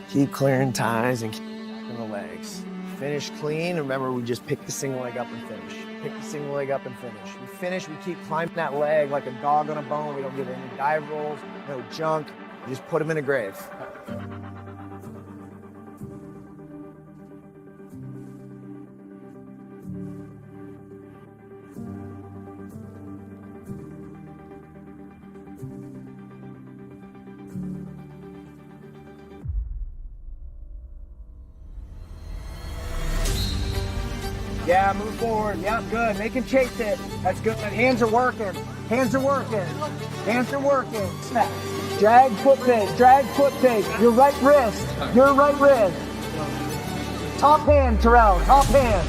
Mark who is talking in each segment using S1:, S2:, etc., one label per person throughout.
S1: Keep clearing ties and keep in the legs. Finish clean. Remember, we just pick the single leg up and finish. Pick the single leg up and finish. We finish, we keep climbing that leg like a dog on a bone. We don't give any dive rolls, no junk. We just put them in a grave. Yeah, move forward. Yep, good. Make him chase it. That's good. Hands are working. Hands are working. Hands are working. Drag foot peg. Drag foot peg. Your right wrist. Your right wrist. Top hand, Terrell. Top hand.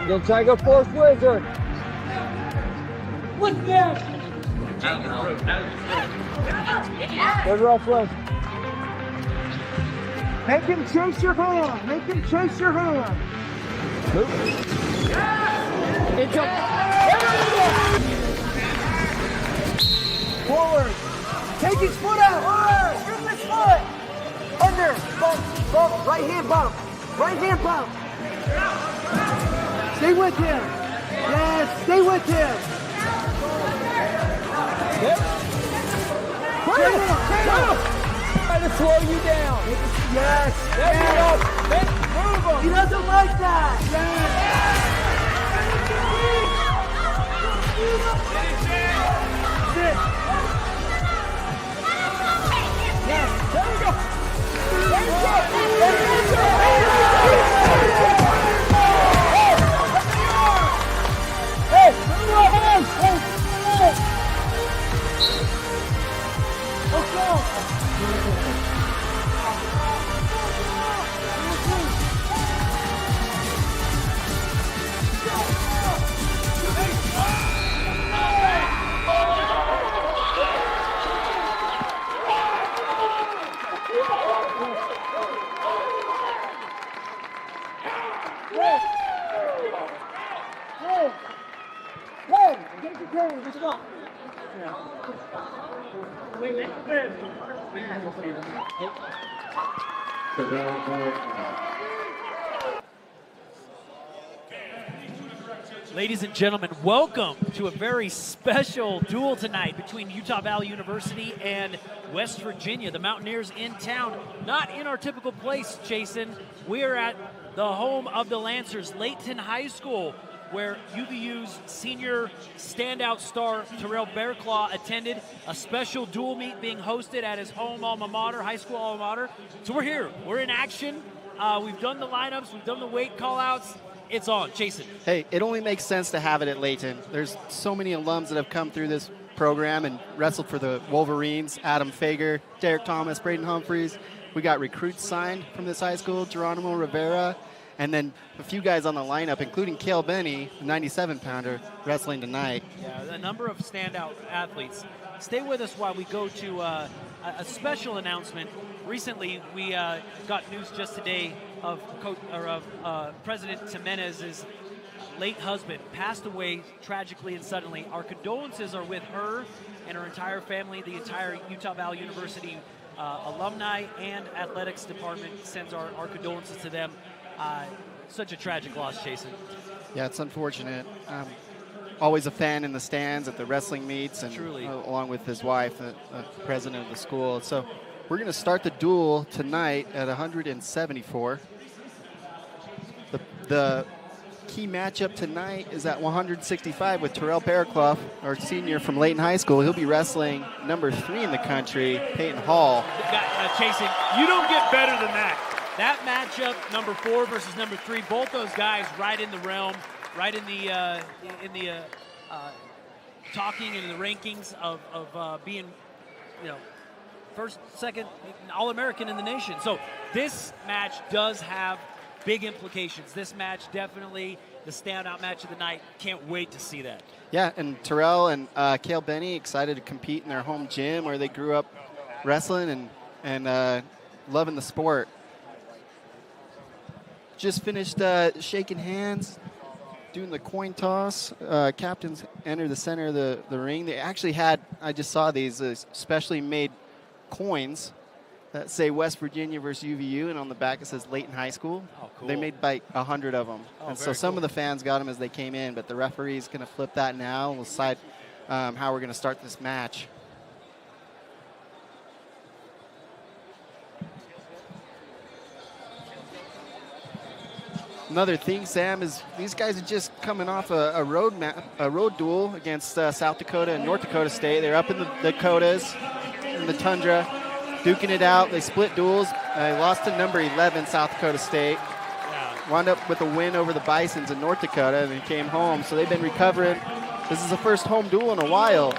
S1: You're gonna try to go fourth wizard. Look there. Good rough leg. Make him chase your hand. Make him chase your hand. Move. It's forward. Take his foot out. Forward. Scoop his foot. Under. Bump. Bump. Right hand bump. Right hand bump. Stay with him. Yes. Stay with him. Yep. Try to slow you down. Yes. There you go. Move him. He doesn't like that. Yes. Sit. Yes. There you go. There you go. Hey, move your hands. Hey. Let's go.
S2: Ladies and gentlemen, welcome to a very special duel tonight between Utah Valley University and West Virginia. The Mountaineers in town, not in our typical place, Jason. We are at the home of the Lancers, Layton High School, where UVU's senior standout star, Terrell Bearclaw, attended a special dual meet being hosted at his home alma mater, high school alma mater. So we're here. We're in action. We've done the lineups. We've done the weight call-outs. It's on. Jason.
S3: Hey, it only makes sense to have it at Layton. There's so many alums that have come through this program and wrestled for the Wolverines. Adam Fager, Derek Thomas, Braden Humphreys. We got recruits signed from this high school, Geronimo Rivera, and then a few guys on the lineup, including Cale Benny, the 97-pounder, wrestling tonight.
S2: Yeah, a number of standout athletes. Stay with us while we go to a special announcement. Recently, we got news just today of President Jimenez's late husband passed away tragically and suddenly. Our condolences are with her and her entire family. The entire Utah Valley University alumni and athletics department sends our condolences to them. Such a tragic loss, Jason.
S3: Yeah, it's unfortunate. Always a fan in the stands at the wrestling meets, and
S2: Truly.
S3: Along with his wife, the president of the school. So we're going to start the duel tonight at 174. The key matchup tonight is at 165 with Terrell Bearclaw, our senior from Layton High School. He'll be wrestling number 3 in the country, Peyton Hall.
S2: Jason, you don't get better than that. That matchup, number 4 versus number 3, both those guys right in the realm, right in the talking and the rankings of being, first, second, All-American in the nation. So this match does have big implications. This match definitely the standout match of the night. Can't wait to see that.
S3: Yeah, and Terrell and Cale Benny excited to compete in their home gym where they grew up wrestling and loving the sport. Just finished shaking hands. doing the coin toss. Captains enter the center of the ring. They actually had, I just saw these specially made coins that say West Virginia versus UVU, and on the back it says Layton High School.
S2: Oh, cool.
S3: They made like 100 of them.
S2: Oh,
S3: and so
S2: very
S3: some
S2: cool.
S3: of the fans got them as they came in, but the referee's going to flip that now. We'll decide how we're going to start this match. Another thing, Sam, is these guys are just coming off a road duel against South Dakota and North Dakota State. They're up in the Dakotas, in the tundra, duking it out. They split duels. They lost to number 11, South Dakota State.
S2: Yeah.
S3: Wound up with a win over the Bisons in North Dakota, and they came home. So they've been recovering. This is the first home duel in a while.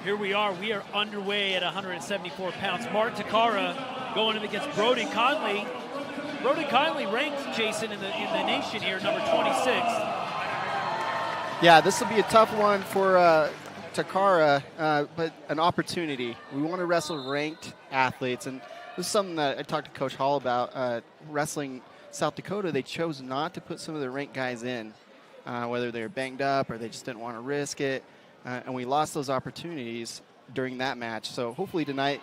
S2: Here we are. We are underway at 174 pounds. Mark Takara going up against Brody Conley. Brody Conley ranked, Jason, in the nation here, number 26.
S3: Yeah, this will be a tough one for Takara, but an opportunity. We want to wrestle ranked athletes, and this is something that I talked to Coach Hall about. Wrestling South Dakota, they chose not to put some of the ranked guys in, whether they're banged up or they just didn't want to risk it, and we lost those opportunities during that match. So hopefully tonight,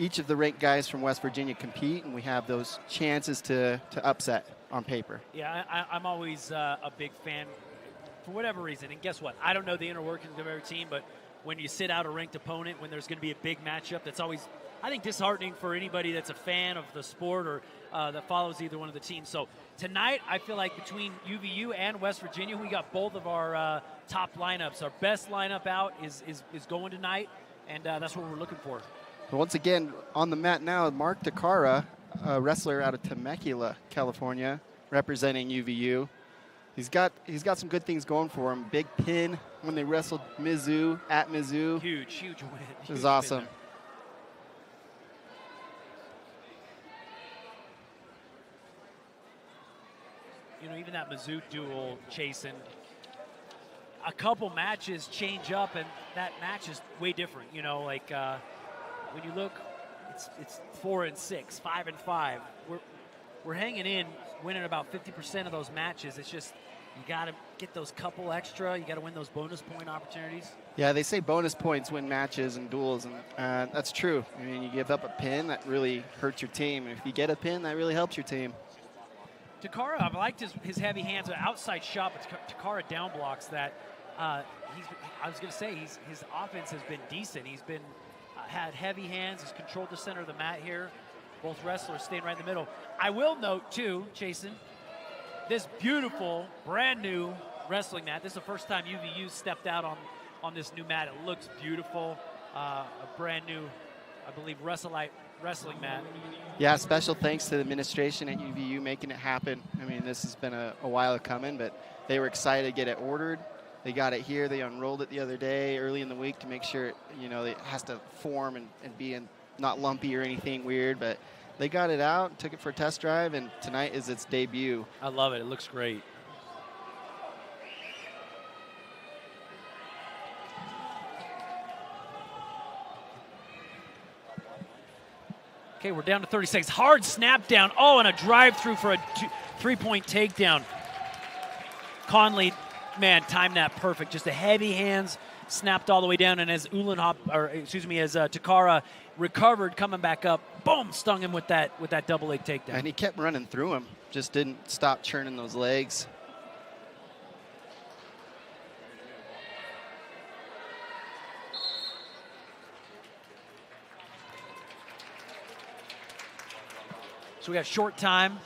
S3: each of the ranked guys from West Virginia compete, and we have those chances to upset on paper.
S2: Yeah, I'm always a big fan for whatever reason. And guess what? I don't know the inner workings of every team, but when you sit out a ranked opponent, when there's going to be a big matchup, that's always, I think, disheartening for anybody that's a fan of the sport or that follows either one of the teams. So tonight, I feel like between UVU and West Virginia, we got both of our top lineups. Our best lineup out is going tonight, and that's what we're looking for.
S3: Once again, on the mat now, Mark Takara, a wrestler out of Temecula, California, representing UVU. He's got some good things going for him. Big pin when they wrestled Mizzou at Mizzou.
S2: Huge win.
S3: It was awesome.
S2: You know, even that Mizzou duel, Chasen, a couple matches change up, and that match is way different. You know, like when you look, it's 4-6, 5-5. We're hanging in, winning about 50% of those matches. It's just you got to get those couple extra. You got to win those bonus point opportunities. Yeah,
S3: they say bonus points win matches and duels, and that's true. I mean, you give up a pin, that really hurts your team. If you get a pin, that really helps your team.
S2: Takara, I've liked his heavy hands, an outside shot, but Takara down blocks that. I was going to say, his offense has been decent. He's been had heavy hands. He's controlled the center of the mat here. Both wrestlers staying right in the middle. I will note, too, Jason, this beautiful, brand new wrestling mat. This is the first time UVU stepped out on this new mat. It looks beautiful. A brand new, I believe, wrestling mat.
S3: Yeah, special thanks to the administration at UVU making it happen. I mean, this has been a while coming, but they were excited to get it ordered. They got it here. They unrolled it the other day, early in the week, to make sure it has to form and be not lumpy or anything weird. But they got it out, took it for a test drive, and tonight is its debut.
S2: I love it. It looks great. Okay, we're down to 30 seconds. Hard snap down. Oh, and a drive-through for a three-point takedown. Conley, man, timed that perfect. Just a heavy hands, snapped all the way down, and as Takara recovered, coming back up, boom, stung him with that double leg takedown.
S3: And he kept running through him, just didn't stop churning those legs.
S2: So we got short time.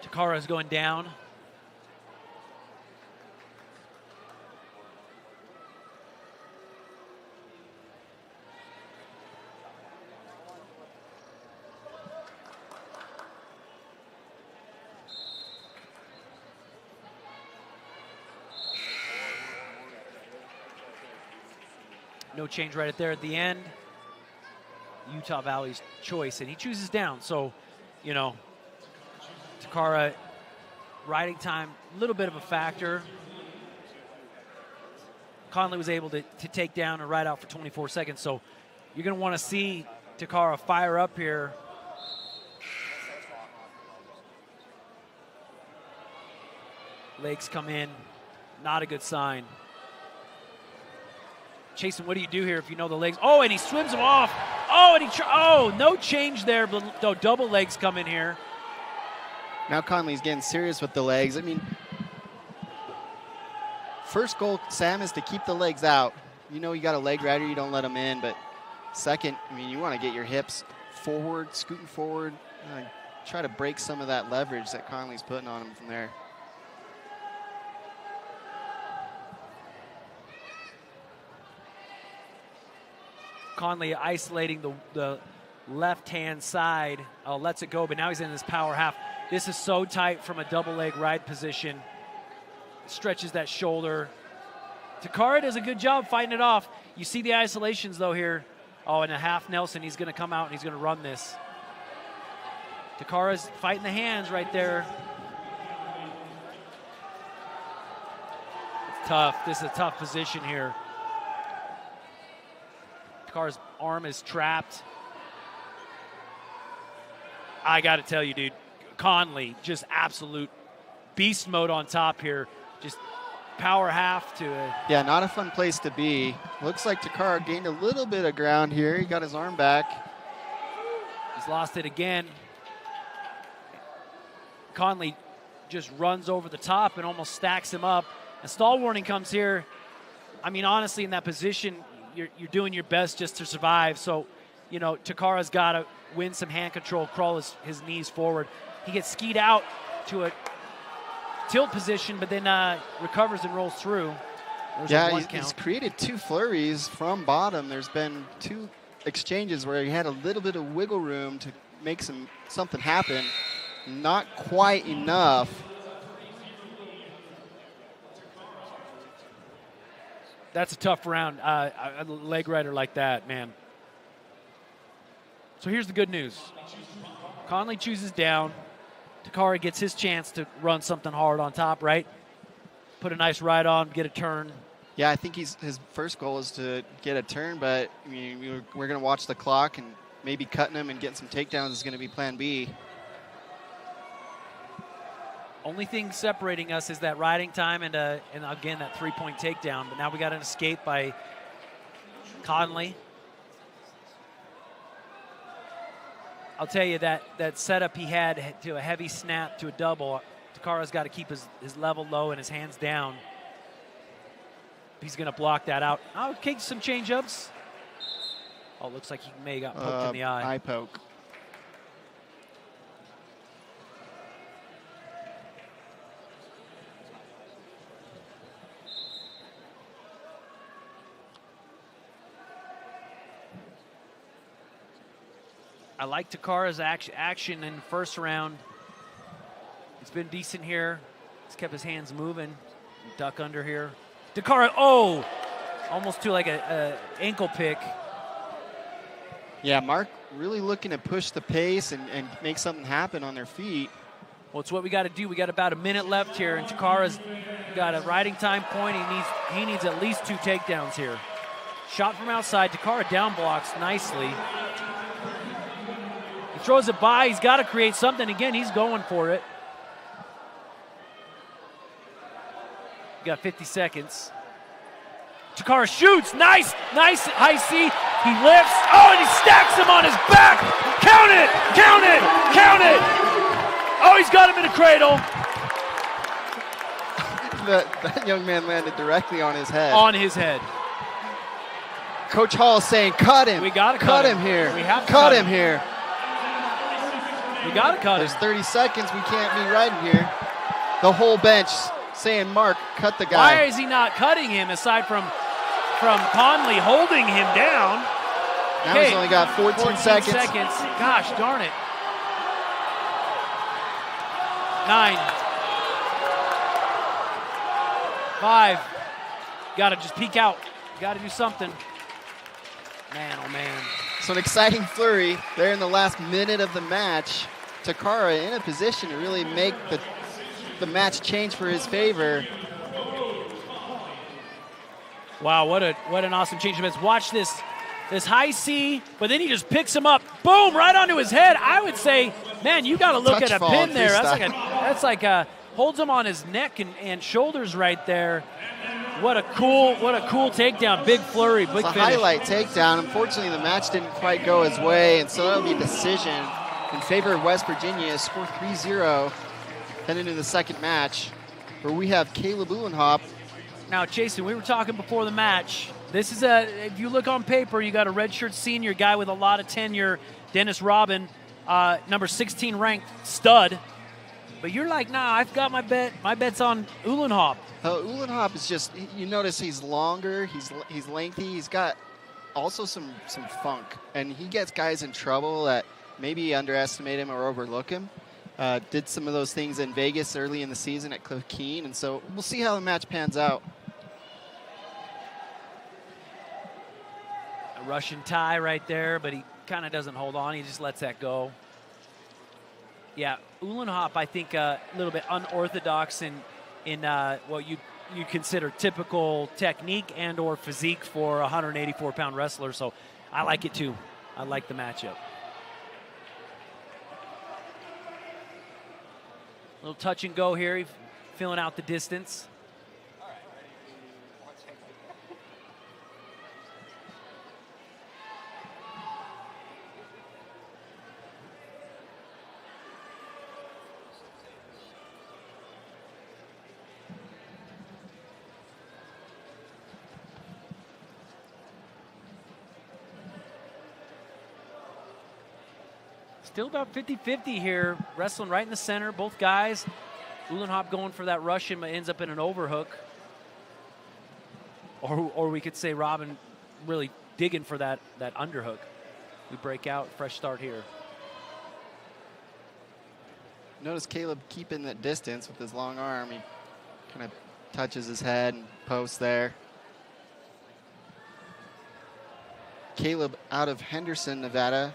S2: Takara is going down. No change right there at the end. Utah Valley's choice, and he chooses down. So, Takara, riding time, a little bit of a factor. Conley was able to take down and ride out for 24 seconds. So you're going to want to see Takara fire up here. Legs come in. Not a good sign. Chasen, what do you do here if you know the legs? Oh, and he swims him off. Oh, and no change there, but no, double legs come in here.
S3: Now Conley's getting serious with the legs. I mean, first goal, Sam, is to keep the legs out. You know you got a leg rider, you don't let them in. But second, I mean, you want to get your hips forward, scooting forward. Try to break some of that leverage that Conley's putting on him from there.
S2: Conley isolating the left-hand side. Lets it go, but now he's in his power half. This is so tight from a double leg ride position. Stretches that shoulder. Takara does a good job fighting it off. You see the isolations, though, here. Oh, and a half Nelson. He's going to come out and he's going to run this. Takara's fighting the hands right there. It's tough. This is a tough position here. Takara's arm is trapped. I got to tell you, dude, Conley, just absolute beast mode on top here. Just power half to it.
S3: Yeah, not a fun place to be. Looks like Takara gained a little bit of ground here. He got his arm back.
S2: He's lost it again. Conley just runs over the top and almost stacks him up. A stall warning comes here. I mean, honestly, in that position, you're doing your best just to survive. So, you know, Takara's got to win some hand control, crawl his knees forward. He gets skied out to a tilt position, but then recovers and rolls through.
S3: Yeah, he's created 2 flurries from bottom. There's been 2 exchanges where he had a little bit of wiggle room to make something happen. Not quite enough.
S2: That's a tough round. A leg rider like that, man. So here's the good news. Conley chooses down. Takara gets his chance to run something hard on top, right? Put a nice ride on, get a turn.
S3: Yeah, I think his first goal is to get a turn, but I mean, we're going to watch the clock, and maybe cutting him and getting some takedowns is going to be plan B.
S2: Only thing separating us is that riding time and again, that 3-point takedown. But now we got an escape by Conley. I'll tell you that setup he had to a heavy snap to a double, Takara's got to keep his level low and his hands down. He's going to block that out. Oh, okay, some change-ups. Oh, looks like he may have got poked in the eye.
S3: Eye poke.
S2: I like Takara's action in the first round. It's been decent here. He's kept his hands moving. Duck under here. Takara, almost to like a ankle pick.
S3: Yeah, Mark really looking to push the pace and make something happen on their feet.
S2: Well, it's what we got to do. We got about a minute left here, and Takara's got a riding time point. He needs at least 2 takedowns here. Shot from outside. Takara down blocks nicely. He throws it by. He's got to create something. Again, he's going for it. We got 50 seconds. Takara shoots. Nice high C. He lifts. Oh, and he stacks him on his back. Count it. Oh, he's got him in a cradle.
S3: That young man landed directly on his head.
S2: On his head.
S3: Coach Hall is saying, cut him.
S2: We got to
S3: cut him here.
S2: We have to
S3: cut him here.
S2: We got to cut
S3: There's
S2: him.
S3: 30 seconds. We can't be riding here. The whole bench saying, Mark, cut the guy.
S2: Why is he not cutting him aside from Conley holding him down?
S3: Now he's only got 14 seconds.
S2: Gosh darn it. 9. 5. Got to just peek out. Got to do something. Man, oh man.
S3: So an exciting flurry there in the last minute of the match. Takara in a position to really make the match change for his favor.
S2: Wow, what an awesome change of events. Watch this high C, but then he just picks him up. Boom, right onto his head. I would say, man, you got to look
S3: Touch
S2: at a
S3: fall
S2: pin
S3: in
S2: there.
S3: freestyle.
S2: That's like holds him on his neck and shoulders right there. What a cool takedown. Big flurry, big
S3: it's a
S2: finish.
S3: highlight takedown. Unfortunately, the match didn't quite go his way, and so that'll be a decision in favor of West Virginia. Score 3-0 heading into the second match, where we have Caleb Uhlenhop.
S2: Now, Jason, we were talking before the match. This is if you look on paper, you got a redshirt senior guy with a lot of tenure, Dennis Robin, number 16 ranked stud. But you're like, nah, I've got my bet. My bet's on Uhlenhop.
S3: Uhlenhop is just, you notice he's longer, he's lengthy, he's got also some funk, and he gets guys in trouble that maybe underestimate him or overlook him. Did some of those things in Vegas early in the season at Cliff Keen, and so we'll see how the match pans out.
S2: A Russian tie right there, but he kind of doesn't hold on. He just lets that go. Yeah, Uhlenhop, I think a little bit unorthodox in what you consider typical technique and or physique for a 184-pound wrestler. So I like it too. I like the matchup. A little touch and go here. Feeling out the distance. Still about 50-50 here, wrestling right in the center, both guys. Uhlenhop going for that Russian, but ends up in an overhook. Or we could say Robin really digging for that underhook. We break out, fresh start here.
S3: Notice Caleb keeping that distance with his long arm. He kind of touches his head and posts there. Caleb out of Henderson, Nevada.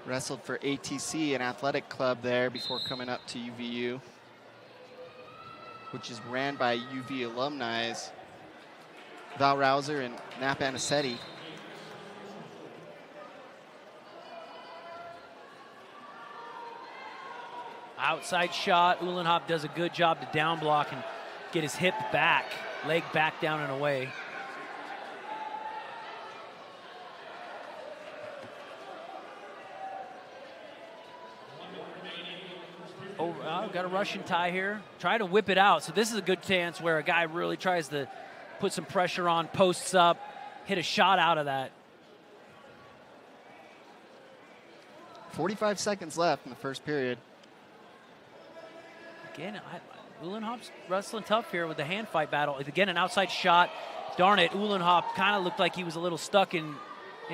S3: Wrestled for ATC, an athletic club there, before coming up to UVU, which is ran by UV alumni Val Rouser and Nap Anicetti.
S2: Outside shot. Uhlenhop does a good job to down block and get his hip back, leg back down and away. Got a Russian tie here. Try to whip it out. So this is a good chance where a guy really tries to put some pressure on, posts up, hit a shot out of that.
S3: 45 seconds left in the first period.
S2: Again, Uhlenhop's wrestling tough here with the hand fight battle. Again, an outside shot. Darn it, Uhlenhop kind of looked like he was a little stuck in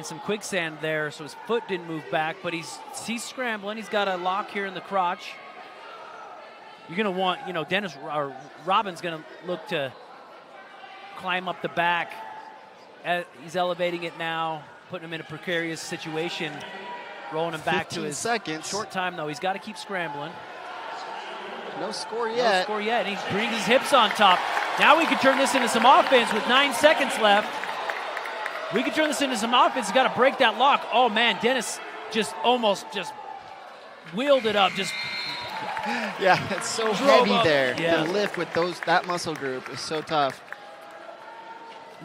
S2: some quicksand there, so his foot didn't move back, but he's scrambling. He's got a lock here in the crotch. You're going to want, Dennis or Robin's going to look to climb up the back. He's elevating it now, putting him in a precarious situation, rolling him back to his
S3: seconds.
S2: Short time, though. He's got to keep scrambling.
S3: No score yet.
S2: No score yet. And he brings his hips on top. Now we can turn this into some offense with 9 seconds left. We can turn this into some offense. He's got to break that lock. Oh, man, Dennis almost wheeled it up.
S3: Yeah, it's so heavy there.
S2: Yeah.
S3: To lift with that muscle group is so tough.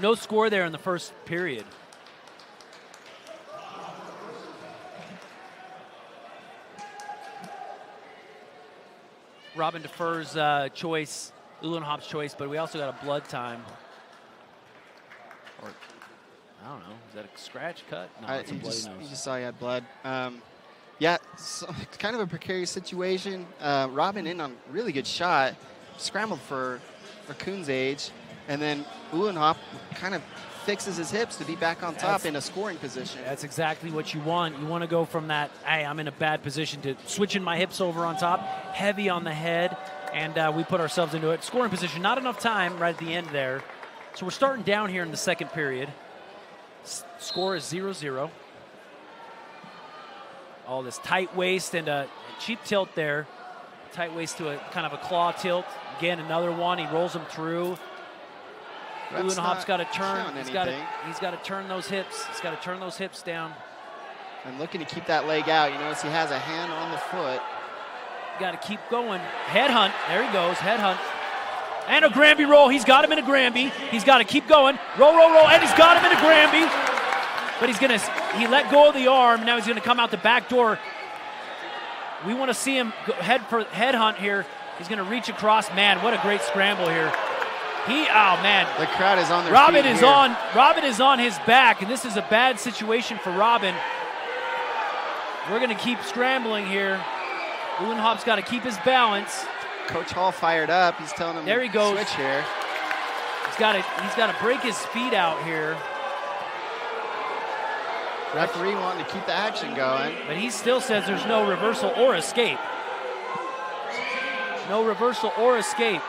S2: No score there in the first period. Robin defers choice, Uhlenhop's choice, but we also got a blood time. Or, I don't know, is that a scratch cut? No, it's a bloody nose.
S3: You just saw he had blood. Yeah, so it's kind of a precarious situation. Robin in on a really good shot, scrambled for Raccoon's age, and then Uhlenhop kind of fixes his hips to be back on top in a scoring position.
S2: That's exactly what you want. You want to go from that, hey, I'm in a bad position, to switching my hips over on top, heavy on the head, and we put ourselves into it. Scoring position, not enough time right at the end there. So we're starting down here in the second period. Score is 0-0. All this tight waist and a cheap tilt there. Tight waist to a kind of a claw tilt. Again, another one. He rolls him through. Uhlenhop's got to turn. He's got to turn those hips. He's got to turn those hips down.
S3: And looking to keep that leg out. You notice he has a hand on the foot.
S2: Got to keep going. Headhunt. There he goes. Headhunt. And a Granby roll. He's got him in a Granby. He's got to keep going. Roll, roll, roll. And he's got him in a Granby. But he let go of the arm. Now he's going to come out the back door. We want to see him head for headhunt here. He's going to reach across. Man, what a great scramble here. Oh man.
S3: The crowd is on their
S2: Robin
S3: feet
S2: is
S3: here.
S2: Robin is on his back, and this is a bad situation for Robin. We're going to keep scrambling here. Uhlenhop's got to keep his balance.
S3: Coach Hall fired up. He's telling him
S2: There he goes.
S3: switch here.
S2: He's got to break his feet out here.
S3: Referee wanting to keep the action going.
S2: But he still says there's no reversal or escape. No reversal or escape.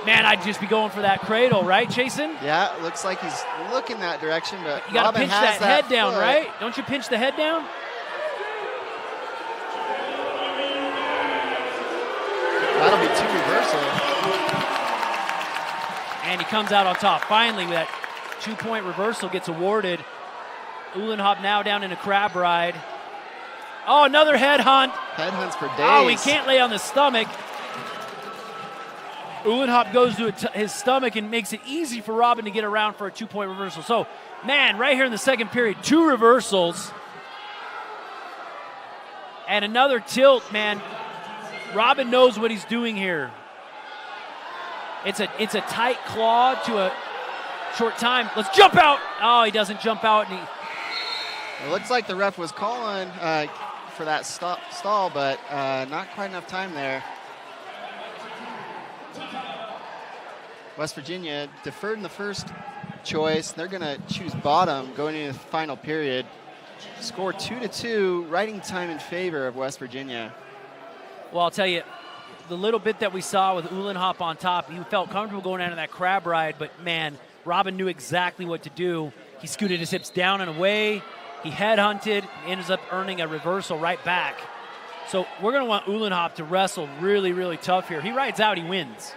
S2: Man, I'd just be going for that cradle, right, Jason?
S3: Yeah, it looks like he's looking that direction, but
S2: You got to
S3: Robin
S2: pinch
S3: has
S2: that head down,
S3: foot.
S2: right? Don't you pinch the head down?
S3: That'll be 2 reversals.
S2: And he comes out on top. Finally, that 2-point reversal gets awarded. Uhlenhop now down in a crab ride. Oh, another headhunt.
S3: Headhunts for days.
S2: Oh, he can't lay on the stomach. Uhlenhop goes to his stomach and makes it easy for Robin to get around for a 2-point reversal. So, man, right here in the second period, 2 reversals. And another tilt, man. Robin knows what he's doing here. It's a tight claw to a short time. Let's jump out. Oh, he doesn't jump out. And
S3: It looks like the ref was calling for that stall, but not quite enough time there. West Virginia deferred in the first choice. They're going to choose bottom going into the final period. Score 2-2, writing time in favor of West Virginia.
S2: well, I'll tell you, the little bit that we saw with Uhlenhop on top, he felt comfortable going out of that crab ride, but man, Robin knew exactly what to do. He scooted his hips down and away. He headhunted, ends up earning a reversal right back. So we're going to want Uhlenhop to wrestle really, really tough here. He rides out, he wins.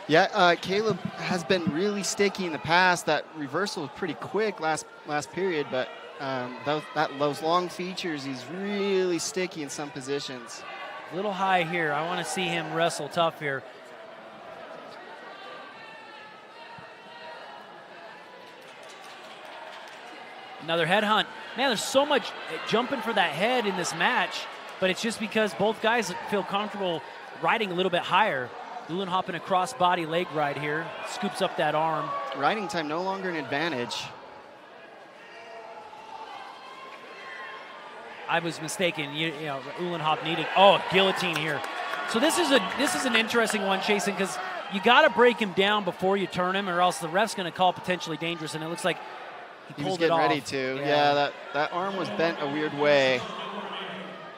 S3: Yeah, Caleb has been really sticky in the past. That reversal was pretty quick last period, but those long features, he's really sticky in some positions.
S2: A little high here. I want to see him wrestle tough here. Another headhunt. Man, there's so much jumping for that head in this match, but it's just because both guys feel comfortable riding a little bit higher. Uhlenhop in a cross-body leg ride here. Scoops up that arm.
S3: Riding time no longer an advantage.
S2: I was mistaken. You know, Uhlenhop needed. Oh, guillotine here. So this is an interesting one, Chasen, because you got to break him down before you turn him, or else the ref's going to call potentially dangerous. And it looks like he
S3: was
S2: pulled
S3: getting
S2: it off.
S3: ready to. Yeah, that arm was bent a weird way.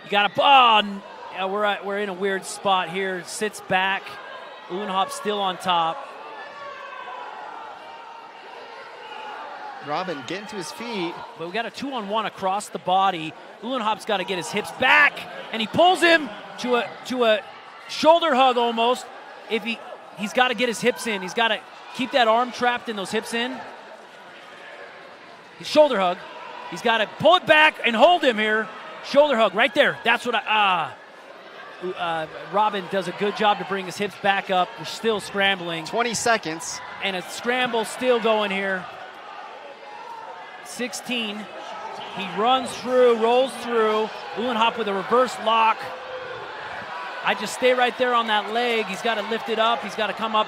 S2: You got to. Oh, yeah, we're in a weird spot here. Sits back. Uhlenhop still on top.
S3: Robin getting to his feet.
S2: But we got a 2-on-1 across the body. Uhlenhop's got to get his hips back, and he pulls him to a shoulder hug almost. If he's got to get his hips in. He's got to keep that arm trapped and those hips in. His shoulder hug. He's got to pull it back and hold him here. Shoulder hug right there. That's what Robin does a good job to bring his hips back up. We're still scrambling.
S3: 20 seconds.
S2: And a scramble still going here. 16. He runs through, rolls through. Uhlenhop with a reverse lock. I just stay right there on that leg. He's got to lift it up. He's got to come up.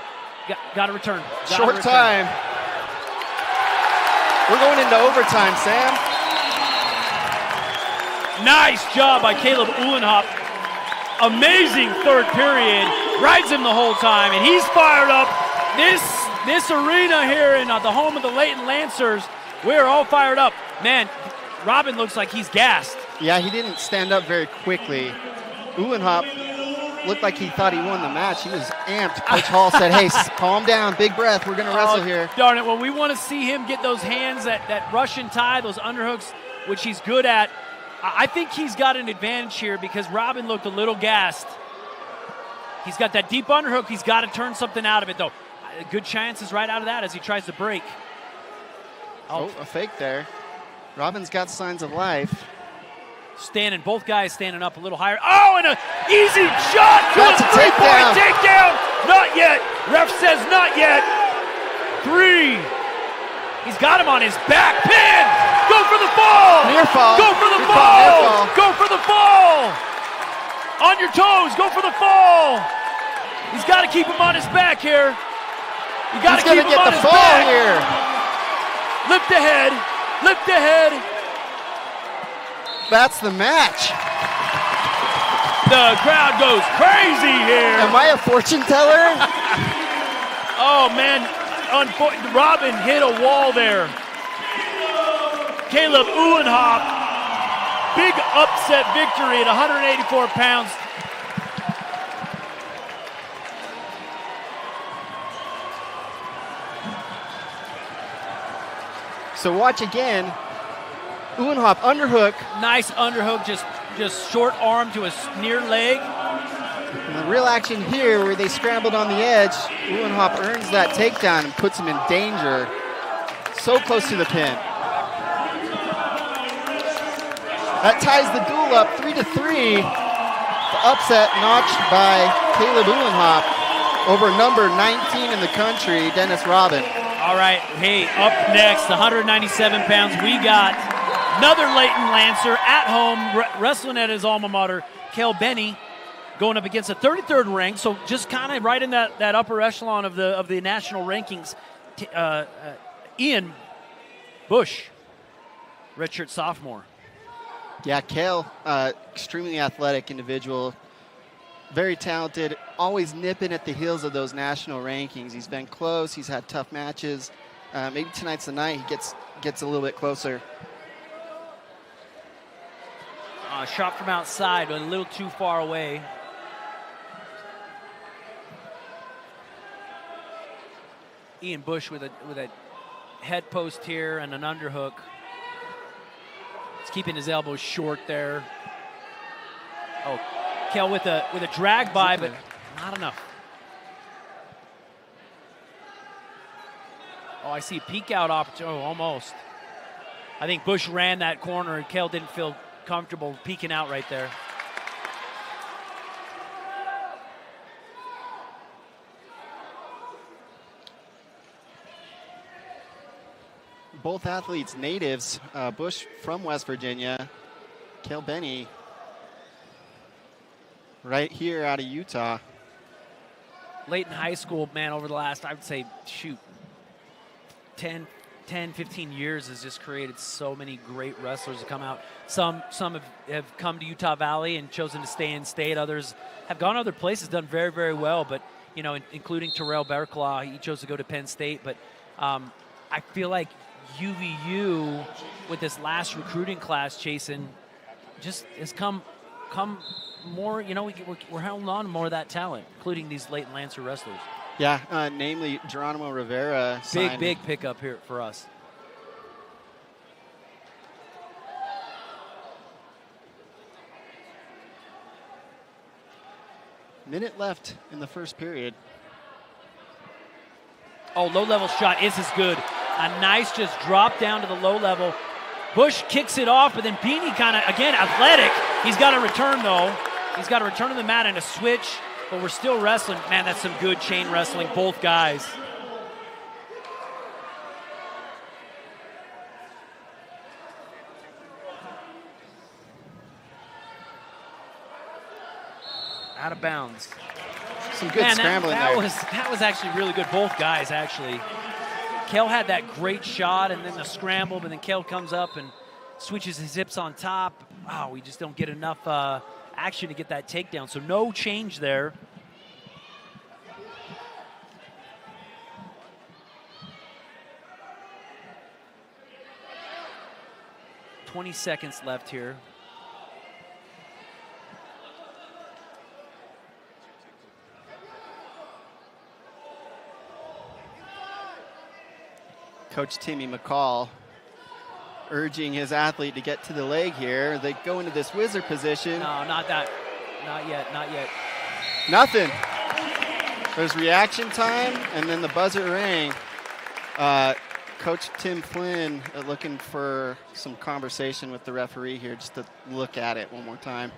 S2: Got to return.
S3: Short time. We're going into overtime, Sam.
S2: Nice job by Caleb Uhlenhop. Amazing third period. Rides him the whole time, and he's fired up. This arena here in the home of the Layton Lancers, we're all fired up. Man, Robin looks like he's gassed.
S3: Yeah, he didn't stand up very quickly. Uhlenhop looked like he thought he won the match. He was amped. Coach Hall said, hey, calm down, big breath. We're going to wrestle here.
S2: Darn it. Well, we want to see him get those hands, that Russian tie, those underhooks, which he's good at. I think he's got an advantage here because Robin looked a little gassed. He's got that deep underhook. He's got to turn something out of it, though. Good chances right out of that as he tries to break.
S3: Oh, a fake there. Robin's got signs of life.
S2: both guys standing up a little higher. Oh, and an easy shot to
S3: That's
S2: a
S3: a
S2: three-point
S3: takedown.
S2: takedown. Not yet. Ref says not yet. 3. He's got him on his back. Pin. Go for the fall.
S3: Near fall.
S2: Go for the
S3: Good call, near
S2: fall.
S3: fall.
S2: Go for the fall. On your toes. Go for the fall. He's got to keep him on his back here. You got to keep him
S3: get
S2: on
S3: the
S2: his
S3: fall
S2: back.
S3: here.
S2: Lift ahead. Lift ahead.
S3: That's the match.
S2: The crowd goes crazy here.
S3: Am I a fortune teller?
S2: Oh, man. Robin hit a wall there. Caleb Uhlenhoff, big upset victory at 184 pounds.
S3: So watch again. Uhlenhoff underhook.
S2: Nice underhook, just short arm to a near leg.
S3: And the real action here where they scrambled on the edge. Uhlenhoff earns that takedown and puts him in danger. So close to the pin. That ties the duel up 3-3. The upset notched by Caleb Uhlenhoff over number 19 in the country, Dennis Robin.
S2: All right, hey, up next, 197 pounds, we got another Layton Lancer at home, wrestling at his alma mater, Kel Benny, going up against a 33rd rank, so just kind of right in that upper echelon of the national rankings. Ian Bush, redshirt sophomore.
S3: Yeah, Kel, extremely athletic individual, very talented, always nipping at the heels of those national rankings. He's been close. He's had tough matches. Maybe tonight's the night he gets a little bit closer.
S2: Shot from outside, but a little too far away. Ian Bush with a head post here and an underhook. He's keeping his elbows short there. Oh, Kel with a drag by, but not enough. Oh, I see a peek out opportunity. Oh, almost. I think Bush ran that corner and Kel didn't feel comfortable peeking out right there.
S3: Both athletes natives. Bush from West Virginia. Kel Benny right here out of Utah.
S2: Layton High School, man, over the last, I would say, 10, 15 years has just created so many great wrestlers to come out. Some have come to Utah Valley and chosen to stay in state. Others have gone other places, done very, very well, but, you know, including Terrell Bearclaw, he chose to go to Penn State. But I feel like UVU, with this last recruiting class, Chasen, just has come more, you know, we're holding on to more of that talent, including these Layton Lancer wrestlers.
S3: Yeah, namely Geronimo Rivera.
S2: Big pickup here for us.
S3: Minute left in the first period.
S2: Oh, low-level shot. This is good. A nice just drop down to the low level. Bush kicks it off, but then Beanie kind of, again, athletic. He's got to return, though. He's got to return to the mat and a switch, but we're still wrestling. Man, that's some good chain wrestling, both guys. Out of bounds.
S3: Some good scrambling
S2: that
S3: there.
S2: That was actually really good. Both guys, actually. Kel had that great shot and then the scramble, but then Kel comes up and switches his hips on top. Wow, we just don't get enough action to get that takedown. So no change there. $20 seconds left here.
S3: Coach Timmy McCall urging his athlete to get to the leg here. They go into this wizard position.
S2: No, not that. Not yet, not yet.
S3: Nothing. There's reaction time, and then the buzzer rang. Coach Tim Flynn looking for some conversation with the referee here, just to look at it one more time.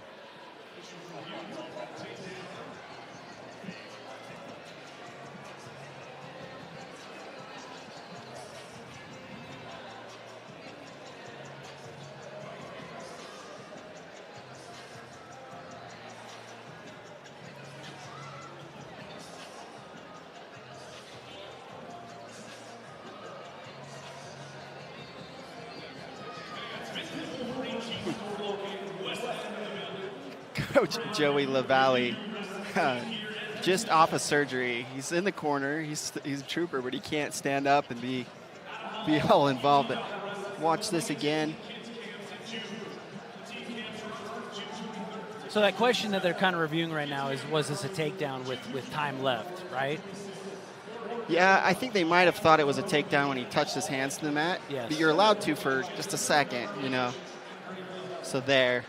S3: Coach Joey LaValle, just off of surgery. He's in the corner. He's a trooper, but he can't stand up and be all involved. But watch this again.
S2: So that question that they're kind of reviewing right now is, was this a takedown with time left, right?
S3: Yeah, I think they might have thought it was a takedown when he touched his hands to the mat.
S2: Yes.
S3: But you're allowed to for just a second, you know. So there.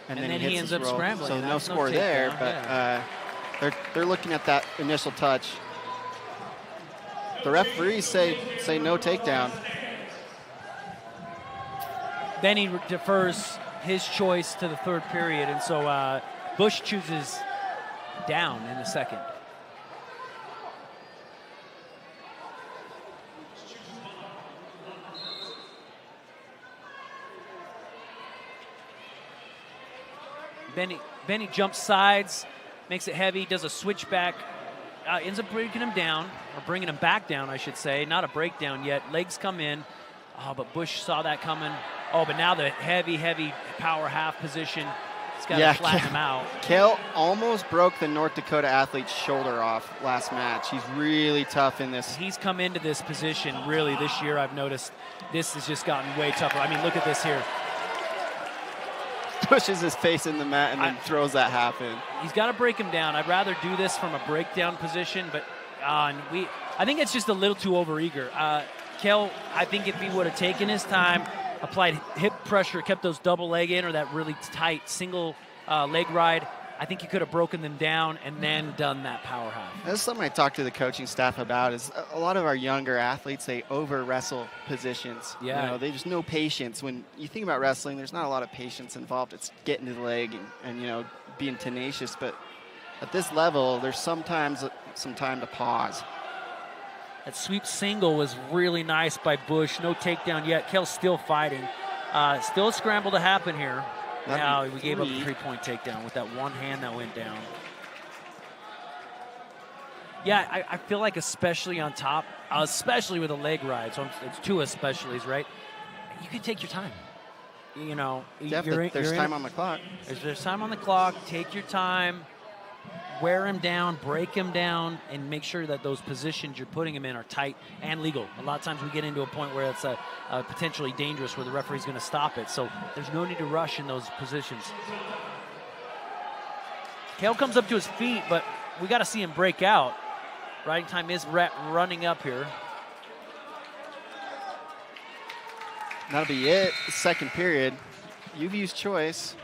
S3: And then he
S2: ends
S3: hits
S2: up
S3: his roll.
S2: scrambling.
S3: So no
S2: That's
S3: score
S2: takedown,
S3: there,
S2: yeah.
S3: but they're looking at that initial touch. The referees say no takedown.
S2: Then he defers his choice to the third period, and so Bush chooses down in the second. Benny jumps sides, makes it heavy, does a switchback, ends up breaking him down, or bringing him back down, I should say. Not a breakdown yet. Legs come in. Oh, but Bush saw that coming. Oh, but now the heavy power half position. It's got to flatten him out.
S3: Kale almost broke the North Dakota athlete's shoulder off last match. He's really tough in this.
S2: He's come into this position really this year. I've noticed this has just gotten way tougher. I mean, look at this here.
S3: Pushes his face in the mat and then throws that half in.
S2: He's got to break him down. I'd rather do this from a breakdown position, but I think it's just a little too overeager. Kel, I think if he would have taken his time, applied hip pressure, kept those double leg in or that really tight single leg ride, I think he could have broken them down and then done that power half.
S3: That's something I talked to the coaching staff about. Is a lot of our younger athletes, they over wrestle positions.
S2: Yeah.
S3: You know, they just no patience. When you think about wrestling, there's not a lot of patience involved. It's getting to the leg and you know, being tenacious. But at this level, there's sometimes some time to pause.
S2: That sweep single was really nice by Bush. No takedown yet. Kel's still fighting. Still a scramble to happen here. Now we gave up a 3-point takedown with that one hand that went down. Yeah, I feel like especially on top, especially with a leg ride, so it's two especiallys, right? You can take your time. You know,
S3: there's time on the clock.
S2: There's time on the clock. Take your time. Wear him down, break him down, and make sure that those positions you're putting him in are tight and legal. A lot of times we get into a point where it's potentially dangerous where the referee's going to stop it. So there's no need to rush in those positions. Kale comes up to his feet, but we got to see him break out. Riding time is running up here.
S3: That'll be it. Second period. UVU's choice.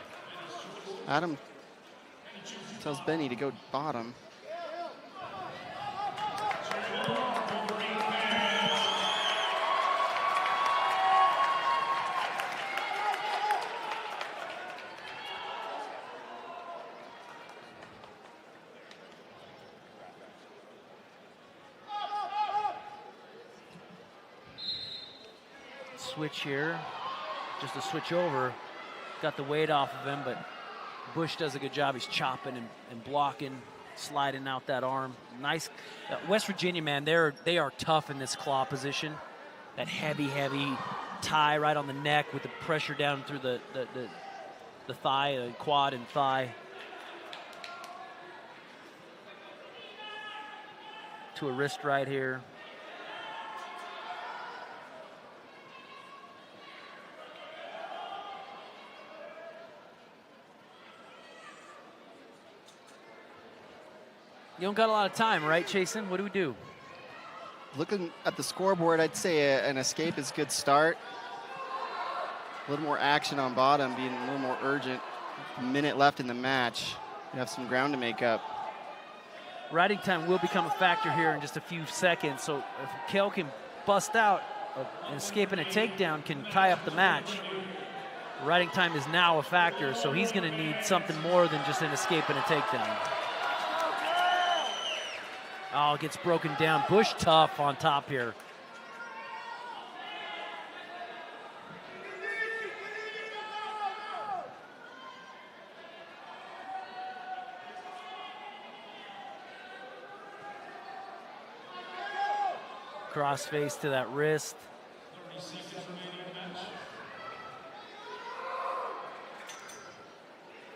S3: Adam tells Benny to go bottom.
S2: Switch here, just a switch over. Got the weight off of him, but Bush does a good job. He's chopping and blocking, sliding out that arm. Nice. West Virginia, man, they are tough in this claw position. That heavy tie right on the neck with the pressure down through the thigh, quad and thigh. To a wrist right here. You don't got a lot of time, right, Chasen? What do we do?
S3: Looking at the scoreboard, I'd say an escape is a good start. A little more action on bottom, being a little more urgent. A minute left in the match. You have some ground to make up.
S2: Riding time will become a factor here in just a few seconds, so if Kel can bust out, an escape and a takedown can tie up the match. Riding time is now a factor, so he's going to need something more than just an escape and a takedown. Oh, it gets broken down. Bush tough on top here. Crossface to that wrist.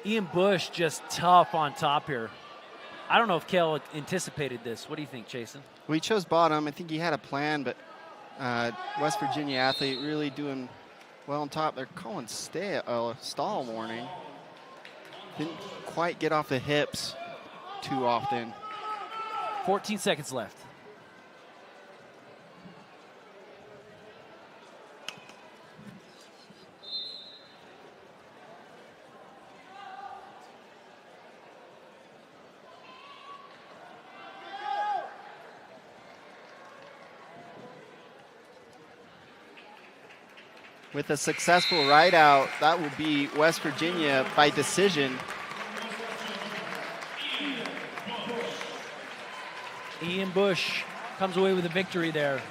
S2: Ian Bush just tough on top here. I don't know if Kale anticipated this. What do you think, Jason?
S3: Well, he chose bottom. I think he had a plan, but West Virginia athlete really doing well on top. They're calling stall warning. Didn't quite get off the hips too often.
S2: 14 seconds left.
S3: With a successful ride out, that will be West Virginia by decision.
S2: Ian Bush comes away with a victory there.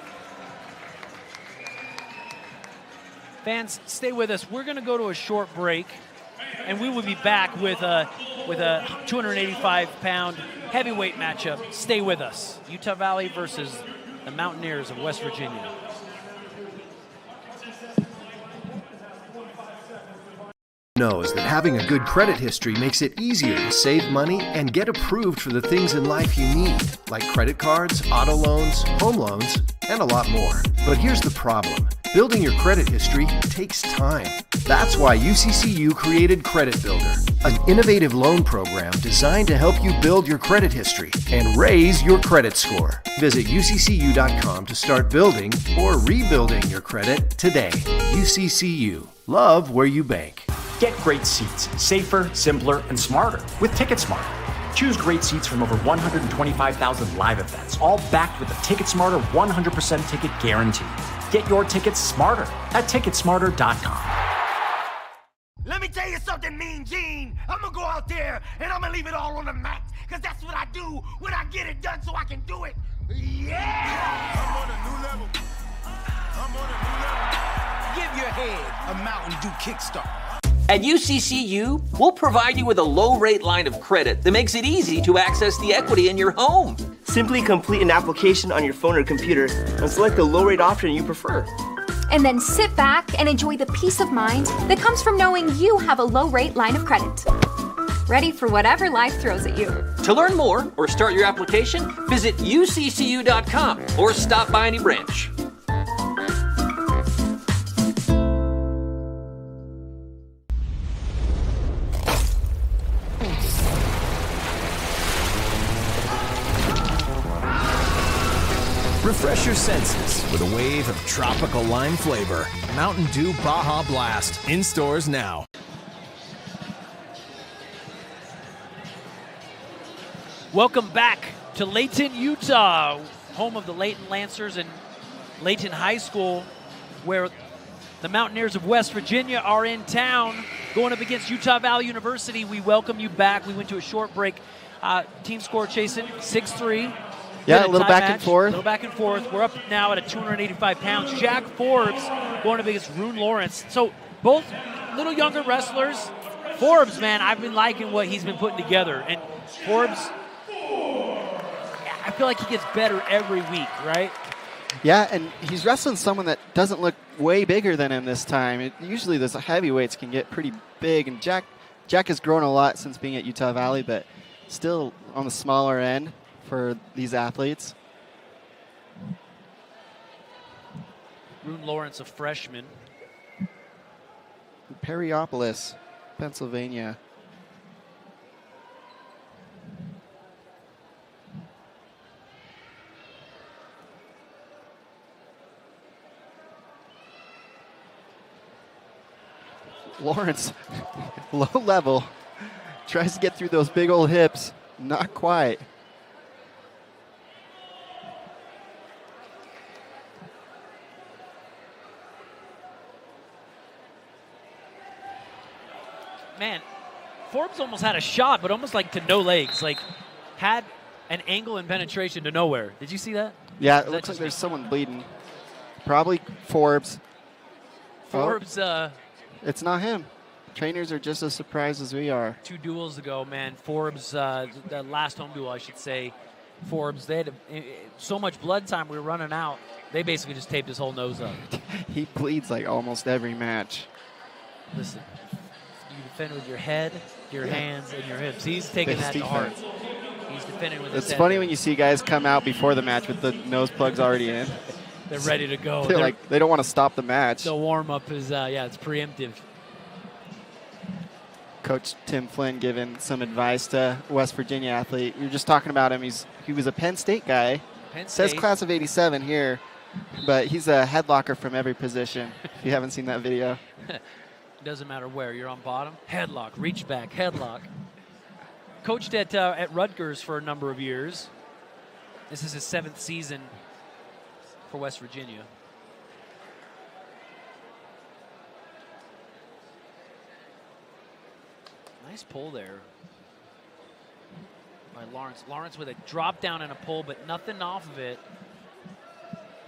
S2: Fans, stay with us. We're going to go to a short break, and we will be back with a 285-pound heavyweight matchup. Stay with us. Utah Valley versus the Mountaineers of West Virginia.
S4: Knows that having a good credit history makes it easier to save money and get approved for the things in life you need, like credit cards, auto loans, home loans, and a lot more. But here's the problem. Building your credit history takes time. That's why UCCU created Credit Builder, an innovative loan program designed to help you build your credit history and raise your credit score. Visit UCCU.com to start building or rebuilding your credit today. UCCU. Love where you bank.
S5: Get great seats, safer, simpler, and smarter with TicketSmarter. Choose great seats from over 125,000 live events, all backed with a TicketSmarter 100% ticket guarantee. Get your tickets smarter at TicketSmarter.com.
S6: Let me tell you something, Mean Gene. I'm gonna go out there and I'm gonna leave it all on the mat, because that's what I do when I get it done so I can do it. Yeah!
S7: I'm on a new level.
S6: Give your head a Mountain Dew kickstart.
S8: At UCCU, we'll provide you with a low-rate line of credit that makes it easy to access the equity in your home.
S9: Simply complete an application on your phone or computer and select the low-rate option you prefer.
S10: And then sit back and enjoy the peace of mind that comes from knowing you have a low-rate line of credit. Ready for whatever life throws at you.
S8: To learn more or start your application, visit uccu.com or stop by any branch.
S11: Refresh your senses with a wave of tropical lime flavor. Mountain Dew Baja Blast. In stores now.
S2: Welcome back to Layton, Utah, home of the Layton Lancers and Layton High School, where the Mountaineers of West Virginia are in town going up against Utah Valley University. We welcome you back. We went to a short break. Team score, Jason, 6-3.
S3: Yeah, a little back and forth.
S2: A little back and forth. We're up now at 285 pounds. Jack Forbes going up against Rune Lawrence. So both little younger wrestlers. Forbes, man, I've been liking what he's been putting together. And Forbes, I feel like he gets better every week, right?
S3: Yeah, and he's wrestling someone that doesn't look way bigger than him this time. Usually those heavyweights can get pretty big, and Jack has grown a lot since being at Utah Valley, but still on the smaller end for these athletes.
S2: Rune Lawrence, a freshman.
S3: Perryopolis, Pennsylvania. Lawrence, low level, tries to get through those big old hips. Not quite.
S2: man, Forbes almost had a shot, but almost like to no legs. Like, had an angle and penetration to nowhere. Did you see that?
S3: Yeah, it looks like there's someone bleeding. Probably Forbes.
S2: Forbes.
S3: It's not him. Trainers are just as surprised as we are.
S2: 2 duels ago, man. Forbes, the last home duel, I should say. Forbes, they had so much blood time, we were running out. They basically just taped his whole nose up.
S3: He bleeds like almost every match.
S2: Listen, you defend with your head, your hands, and your hips. He's taking that to heart. He's defending with his head.
S3: It's funny when you see guys come out before the match with the nose plugs already in.
S2: They're ready to go.
S3: They're like, they don't want to stop the match.
S2: The warm-up is, it's preemptive.
S3: Coach Tim Flynn giving some advice to West Virginia athlete. You were just talking about him. He was a Penn State guy.
S2: Penn State.
S3: Says class of 87 here, but he's a headlocker from every position. If you haven't seen that video.
S2: Doesn't matter where. You're on bottom, headlock, reach back, headlock. Coached at Rutgers for a number of years. This is his 7th season for West Virginia. Nice pull there by Lawrence. Lawrence with a drop down and a pull, but nothing off of it.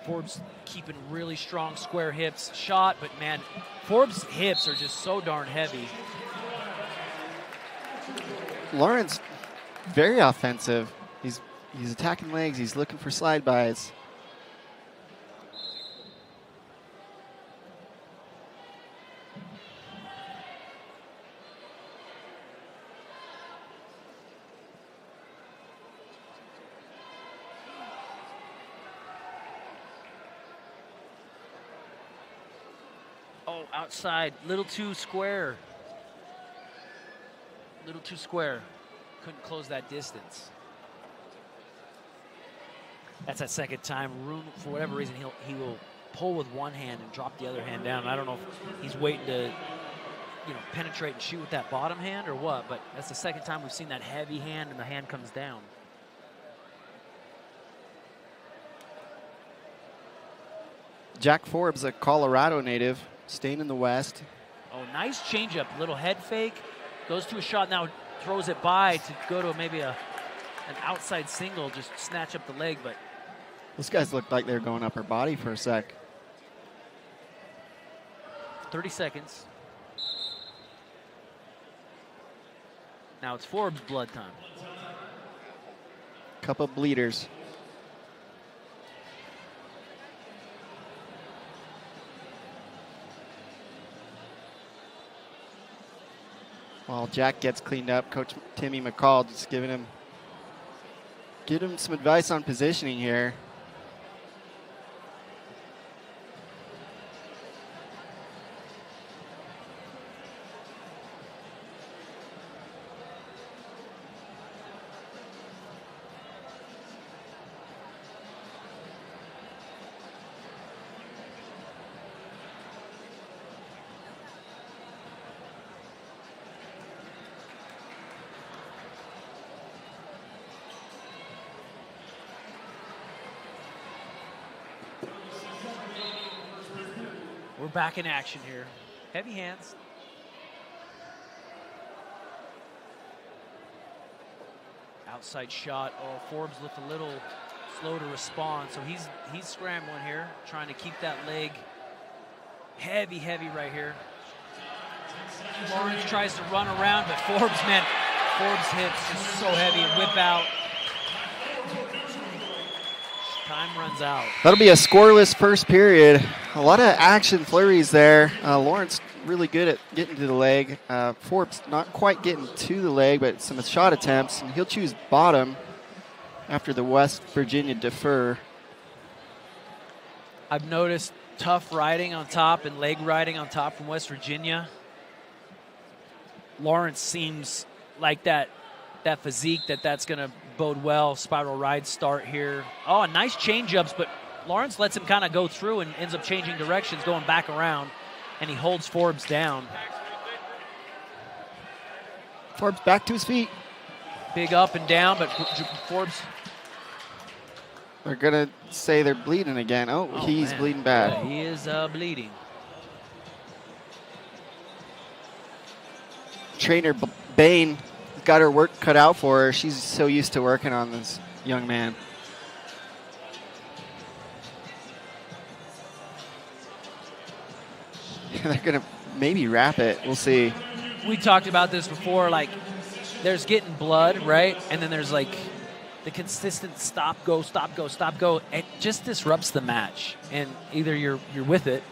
S2: Forbes keeping really strong square hips. Shot, but man, Forbes' hips are just so darn heavy.
S3: Lawrence, very offensive. He's attacking legs. He's looking for slide bys.
S2: Oh, outside, little too square. Little too square. Couldn't close that distance. That's that second time. Room, for whatever reason, he will pull with one hand and drop the other hand down. I don't know if he's waiting to, penetrate and shoot with that bottom hand or what, but that's the second time we've seen that heavy hand and the hand comes down.
S3: Jack Forbes, a Colorado native, staying in the West.
S2: Oh, nice changeup. Little head fake. Goes to a shot now, throws it by to go to maybe an outside single, just snatch up the leg, but.
S3: Those guys looked like they were going upper body for a sec.
S2: 30 seconds. Now it's Forbes blood time.
S3: Couple bleeders. While Jack gets cleaned up, Coach Timmy McCall just giving him some advice on positioning here.
S2: We're back in action here. Heavy hands. Outside shot. Oh, Forbes looked a little slow to respond, so he's scrambling here, trying to keep that leg heavy right here. Lawrence tries to run around, but Forbes hips just so heavy and whip out. Time runs out.
S3: That'll be a scoreless first period. A lot of action flurries there. Lawrence really good at getting to the leg. Forbes not quite getting to the leg, but some shot attempts, and he'll choose bottom after the West Virginia defer.
S2: I've noticed tough riding on top and leg riding on top from West Virginia. Lawrence seems like that physique that's going to bode well. Spiral ride start here. Oh, nice change-ups, but Lawrence lets him kind of go through and ends up changing directions, going back around, and he holds Forbes down.
S3: Forbes back to his feet.
S2: Big up and down, but Forbes.
S3: They're going to say they're bleeding again. Oh, he's
S2: man.
S3: bleeding bad.
S2: Yeah, he is bleeding.
S3: trainer Bain got her work cut out for her. She's so used to working on this young man. They're going to maybe wrap it. We'll see.
S2: We talked about this before, like there's getting blood, right? And then there's like the consistent stop, go, stop, go, stop, go. It just disrupts the match. And either you're with it,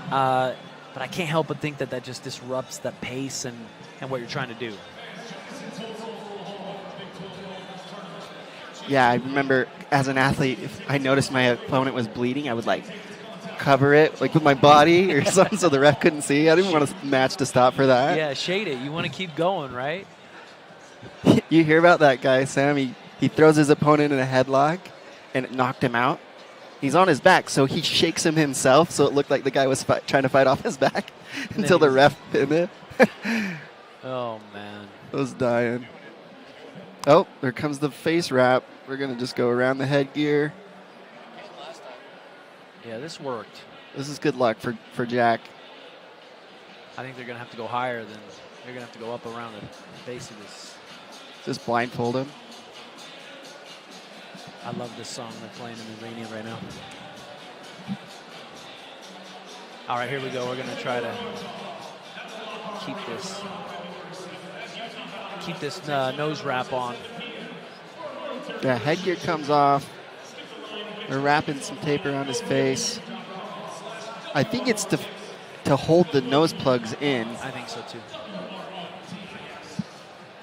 S2: but I can't help but think that just disrupts the pace and what you're trying to do.
S3: Yeah, I remember as an athlete, if I noticed my opponent was bleeding, I would like cover it like with my body or something so the ref couldn't see. I didn't want the match to stop for that.
S2: Yeah, shade it. You want to keep going, right?
S3: You hear about that guy, Sam? He throws his opponent in a headlock and it knocked him out. He's on his back, so he shakes him himself so it looked like the guy was trying to fight off his back until the ref pinned it.
S2: Oh, man.
S3: I was dying. Oh, there comes the face wrap. We're going to just go around the headgear.
S2: Yeah, this worked.
S3: This is good luck for Jack.
S2: I think they're going to have to go higher than they're going to have to go up around the base of this.
S3: Just blindfold him.
S2: I love this song they're playing in the arena right now. All right, here we go. We're going to try to keep this nose wrap on.
S3: Yeah, headgear comes off. They're wrapping some tape around his face. I think it's to hold the nose plugs in.
S2: I think so too.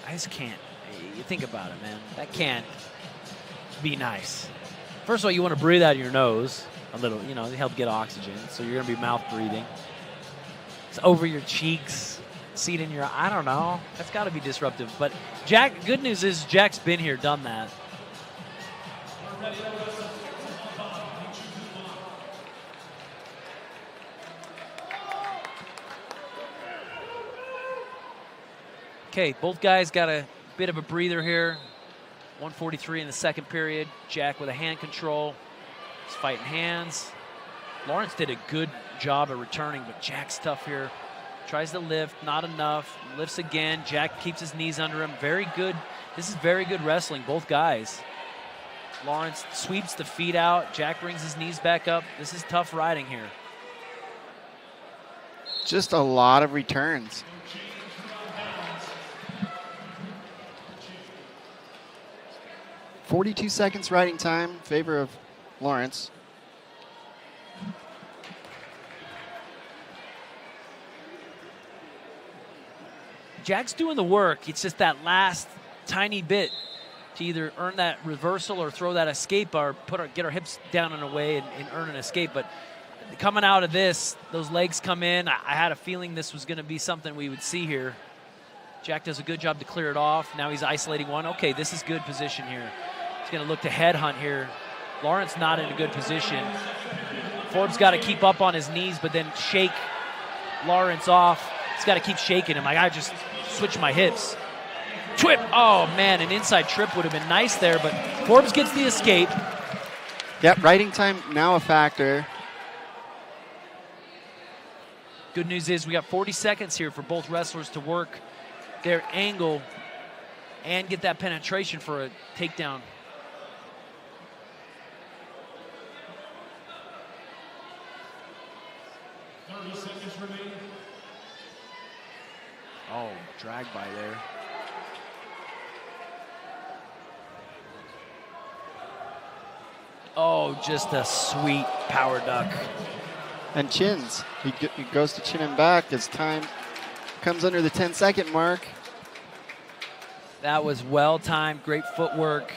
S2: I just can't. You think about it, man. That can't be nice. First of all, you want to breathe out of your nose a little, to help get oxygen. So you're going to be mouth breathing. It's over your cheeks, seat in your eye. I don't know. That's got to be disruptive. But Jack, good news is Jack's been here, done that. Okay, both guys got a bit of a breather here. 1:43 in the second period. Jack with a hand control. He's fighting hands. Lawrence did a good job of returning, but Jack's tough here. Tries to lift, not enough. Lifts again. Jack keeps his knees under him. Very good. This is very good wrestling, both guys. Lawrence sweeps the feet out. Jack brings his knees back up. This is tough riding here.
S3: Just a lot of returns. .42 seconds riding time in favor of Lawrence.
S2: Jack's doing the work. It's just that last tiny bit to either earn that reversal or throw that escape or get our hips down in a way and earn an escape. But coming out of this, those legs come in. I had a feeling this was going to be something we would see here. Jack does a good job to clear it off. Now he's isolating one. Okay, this is good position here. He's going to look to headhunt here. Lawrence not in a good position. Forbes got to keep up on his knees, but then shake Lawrence off. He's got to keep shaking him. I got to just switch my hips. Trip. Oh, man, an inside trip would have been nice there, but Forbes gets the escape.
S3: Yep, riding time now a factor.
S2: Good news is we got 40 seconds here for both wrestlers to work their angle and get that penetration for a takedown. Oh, drag by there. Oh, just a sweet power duck.
S3: And chins. He goes to chin him back as time comes under the 10-second mark.
S2: That was well-timed, great footwork.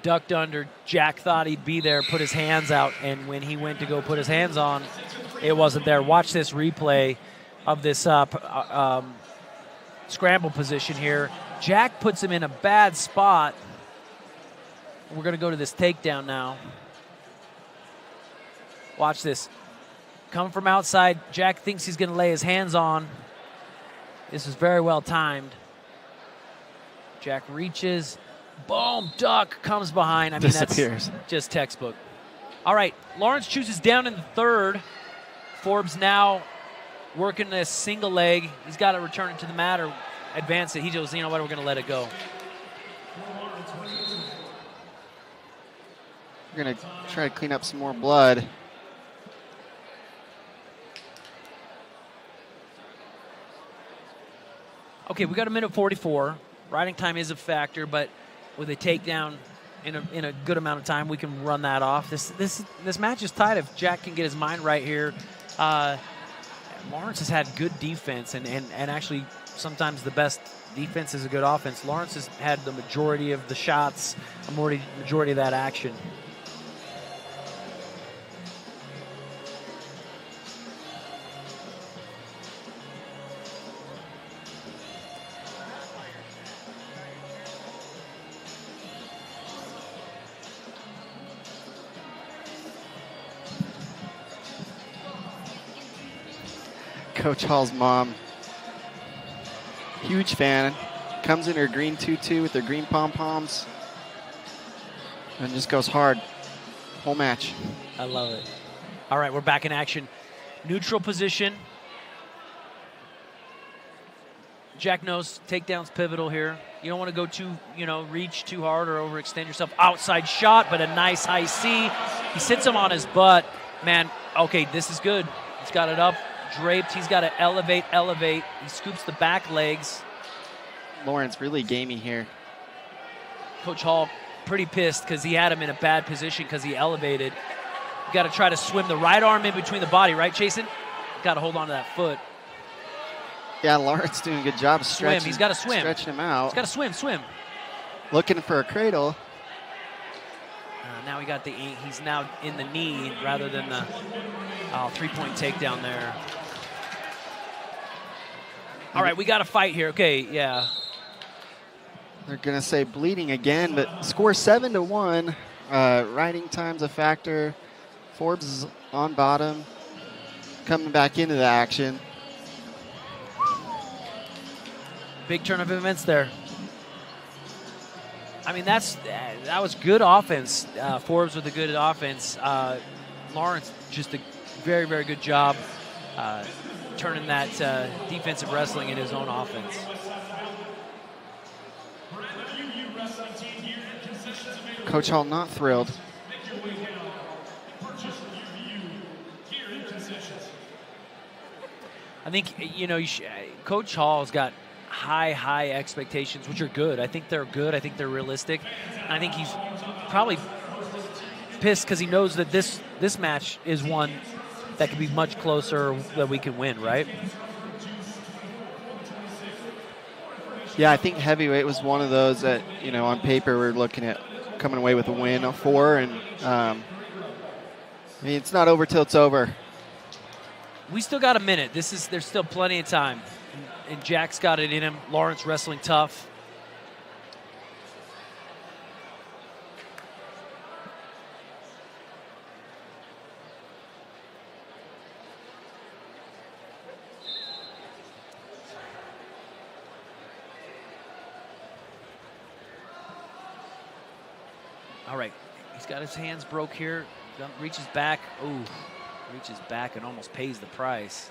S2: Ducked under. Jack thought he'd be there, put his hands out, and when he went to go put his hands on, it wasn't there. Watch this replay of this scramble position here. Jack puts him in a bad spot. We're going to go to this takedown now. Watch this. Coming from outside, Jack thinks he's going to lay his hands on. This is very well timed. Jack reaches. Boom, duck, comes behind. I mean,
S3: disappears.
S2: That's just textbook. All right, Lawrence chooses down in the third. Forbes now working this single leg. He's got to return it to the mat, advance it. He goes, you know what, we're going to let it go.
S3: We're going to try to clean up some more blood.
S2: Okay, we got a minute 44. Riding time is a factor, but with a takedown in a good amount of time, we can run that off. This match is tight if Jack can get his mind right here. Lawrence has had good defense, and actually sometimes the best defense is a good offense. Lawrence has had the majority of the shots, majority of that action.
S3: Coach Hall's mom, huge fan, comes in her green tutu with her green pom-poms and just goes hard whole match.
S2: I love it. All right, we're back in action. Neutral position. Jack knows takedown's pivotal here. You don't want to go too, reach too hard or overextend yourself. Outside shot, but a nice high C. He sits him on his butt. Man, okay, this is good. He's got it up. Draped, he's got to elevate. He scoops the back legs.
S3: Lawrence really gaming here.
S2: Coach Hall pretty pissed because he had him in a bad position because he elevated. You got to try to swim the right arm in between the body, right, Chasen? Got to hold on to that foot.
S3: Yeah, Lawrence doing a good job stretching.
S2: He's got to swim.
S3: Stretching him out.
S2: He's got to swim.
S3: Looking for a cradle.
S2: Now he's now in the knee rather than the 3-point takedown there. All right, we got to fight here. Okay, yeah.
S3: They're going to say bleeding again, but score 7-1. Riding time's a factor. Forbes is on bottom, coming back into the action.
S2: Big turn of events there. I mean, that was good offense. Forbes with a good offense. Lawrence, just a very, very good job turning that defensive wrestling into his own offense.
S3: Coach Hall not thrilled.
S2: I think, Coach Hall's got high expectations, which are good. I think they're good. I think they're realistic. And I think he's probably pissed because he knows that this match is one that could be much closer, that we can win, right?
S3: Yeah, I think heavyweight was one of those that, on paper we're looking at coming away with a win of 4. And, it's not over till it's over.
S2: We still got a minute. There's still plenty of time. And Jack's got it in him. Lawrence wrestling tough. All right, he's got his hands broke here. Reaches back. Ooh, reaches back and almost pays the price.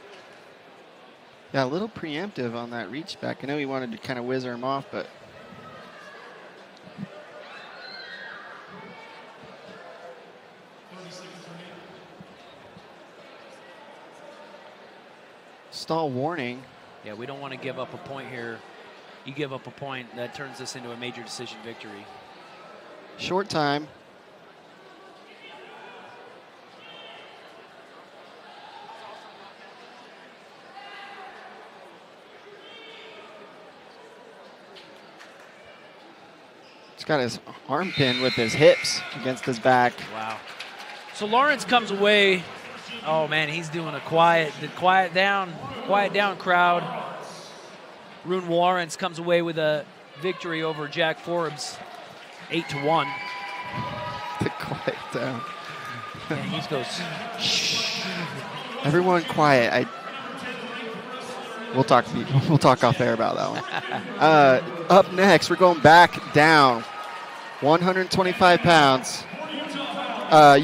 S3: Yeah, a little preemptive on that reach back. I know he wanted to kind of whizzer him off, but stall warning.
S2: Yeah, we don't want to give up a point here. You give up a point, that turns this into a major decision victory.
S3: Short time. He's got his arm pinned with his hips against his back.
S2: Wow. So Lawrence comes away. Oh man, he's doing a quiet down crowd. Rune Lawrence comes away with a victory over Jack Forbes, 8-1.
S3: The quiet down.
S2: Yeah, he just goes, shh.
S3: Everyone quiet. We'll talk off air about that one. Up next, we're going back down. 125 pounds.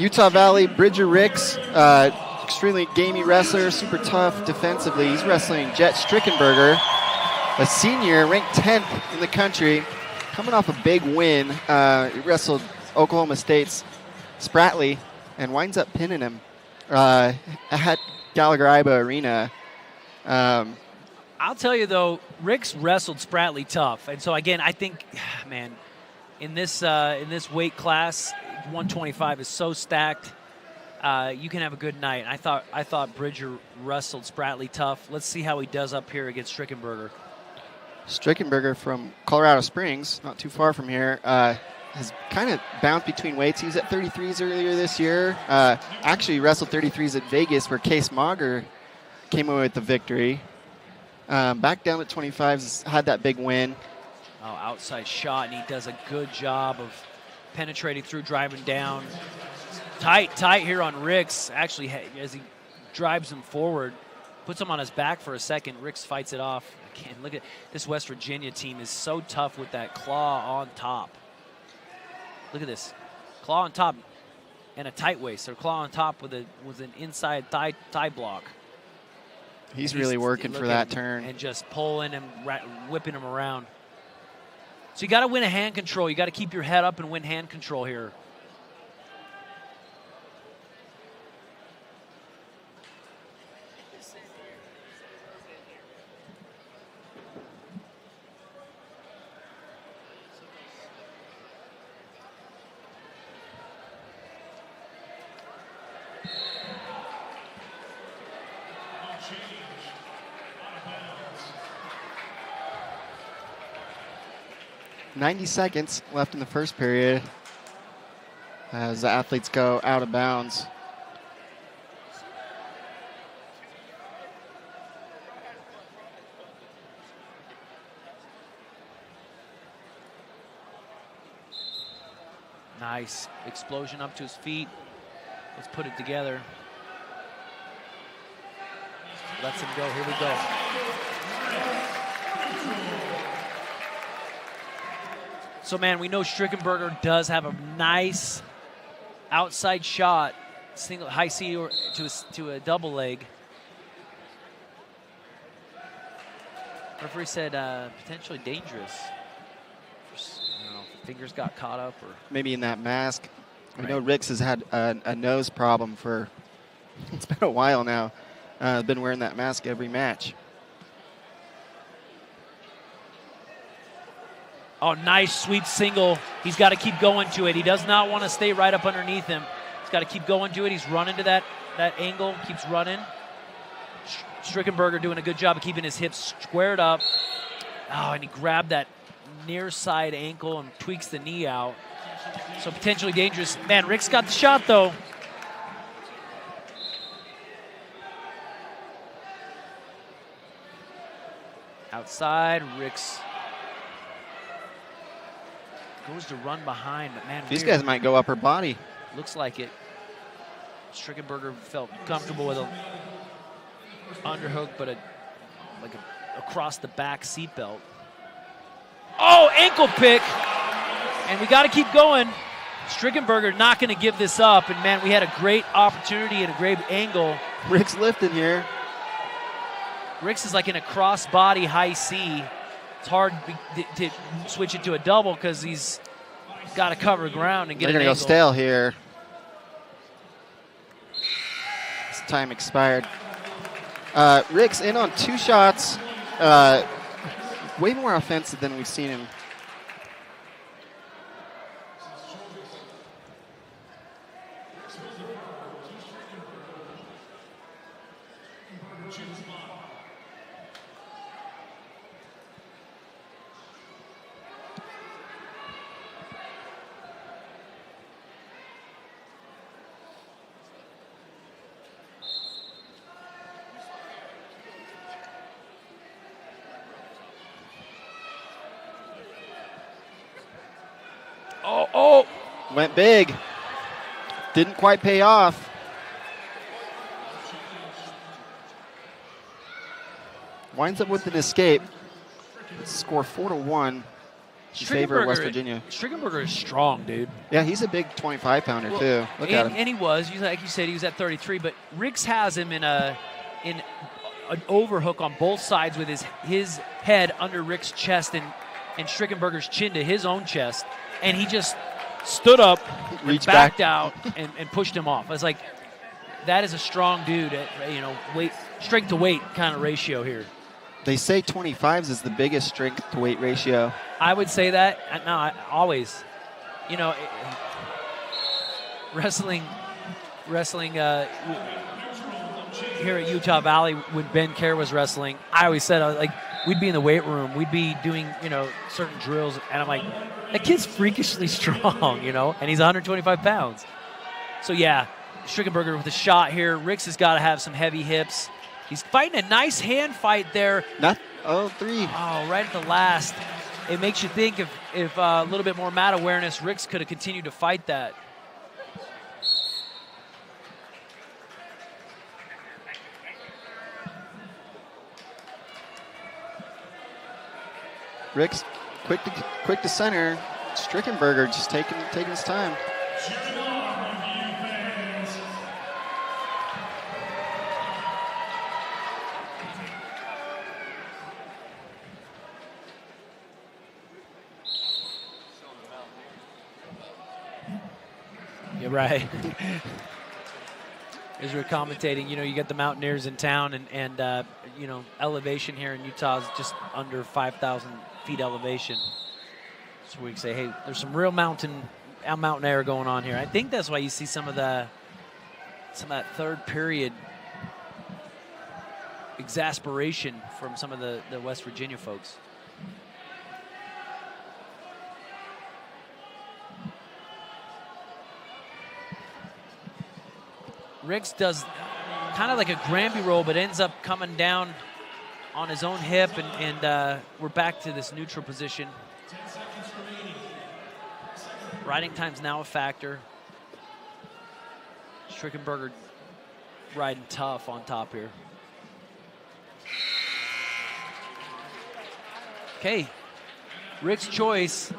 S3: Utah Valley, Bridger Ricks, extremely gamey wrestler, super tough defensively. He's wrestling Jet Strickenberger. a senior ranked 10th in the country, coming off a big win. He wrestled Oklahoma State's Spratley and winds up pinning him at Gallagher-Iba Arena.
S2: I'll tell you, though, Rick's wrestled Spratley tough. And so, again, I think, man, in this weight class, 125 is so stacked. You can have a good night. I thought Bridger wrestled Spratley tough. Let's see how he does up here against Strickenberger.
S3: Strickenberger from Colorado Springs, not too far from here, has kind of bounced between weights. He was at 33s earlier this year. Actually wrestled 33s at Vegas, where Case Mager came away with the victory. Back down at 25s, had that big win.
S2: Oh, outside shot, and he does a good job of penetrating through, driving down. Tight here on Ricks. Actually, as he drives him forward, puts him on his back for a second. Ricks fights it off. Again, look at this West Virginia team is so tough with that claw on top. Look at this. Claw on top and a tight waist, or claw on top with an inside thigh block.
S3: He's really working for that turn.
S2: And just pulling him, whipping him around. So you got to win a hand control. You got to keep your head up and win hand control here.
S3: .90 seconds left in the first period as the athletes go out of bounds.
S2: Nice explosion up to his feet. Let's put it together. Lets him go. Here we go. So, man, we know Strickenberger does have a nice outside shot, single high C or to a double leg. Referee said potentially dangerous. I don't know if the fingers got caught up or
S3: maybe in that mask. I know Ricks has had a nose problem for it's been a while now. Been wearing that mask every match.
S2: Oh, nice sweep single. He's got to keep going to it. He does not want to stay right up underneath him. He's got to keep going to it. He's running to that angle, keeps running. Strickenberger doing a good job of keeping his hips squared up. Oh, and he grabbed that near side ankle and tweaks the knee out. So potentially dangerous. Man, Rick's got the shot, though. Outside, Rick's goes to run behind, but man,
S3: these guys might go upper body.
S2: Looks like it. Strickenberger felt comfortable with a underhook, but like a across the back seatbelt. Oh, ankle pick, and we got to keep going. Strickenberger not going to give this up, and man, we had a great opportunity and a great angle.
S3: Rick's lifting here.
S2: Rick's is like in a cross body high C. It's hard to switch it to a double because he's got to cover ground and get an angle.
S3: They're going to go stale here. His time expired. Rick's in on 2 shots. Way more offensive than we've seen him.
S2: Oh!
S3: Went big. Didn't quite pay off. Winds up with an escape. Score 4-1 in favor of West Virginia.
S2: Strickenberger is strong, dude.
S3: Yeah, he's a big 25-pounder too. Look at him.
S2: And he was, like you said, he was at 33. But Riggs has him in an overhook on both sides with his head under Rick's chest and Strickenberger's chin to his own chest, and he just stood up, backed out, and pushed him off. I was like, that is a strong dude at, strength to weight kind of ratio here.
S3: They say 25s is the biggest strength to weight ratio.
S2: I would say that. No, always. Wrestling here at Utah Valley when Ben Kerr was wrestling, I always said, we'd be in the weight room, we'd be doing, certain drills, and I'm like, that kid's freakishly strong, and he's 125 pounds. So yeah, Strickenberger with a shot here. Ricks has got to have some heavy hips. He's fighting a nice hand fight there.
S3: Three.
S2: Oh, right at the last. It makes you think if a little bit more mat awareness, Ricks could have continued to fight that.
S3: Rick's quick to center. Strickenberger just taking his time.
S2: You're right. As we're commentating, you get the Mountaineers in town, and elevation here in Utah is just under 5,000 feet elevation. So we can say, hey, there's some real mountain air going on here. I think that's why you see some of that third period exasperation from some of the West Virginia folks. Ricks does kind of like a Granby roll, but ends up coming down on his own hip, and we're back to this neutral position. Riding time's now a factor. Strickenberger riding tough on top here. Okay, Rick's choice,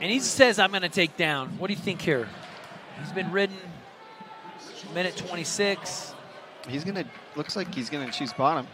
S2: and he says, I'm going to take down. What do you think here? He's been ridden minute 26.
S3: Looks like he's gonna choose bottom.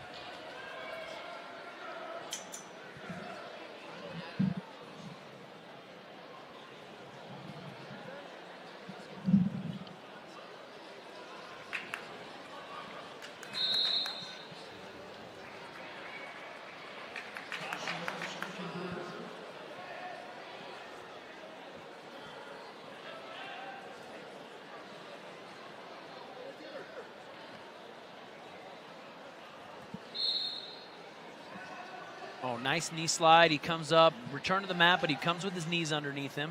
S2: Oh, nice knee slide. He comes up, return to the mat, but he comes with his knees underneath him.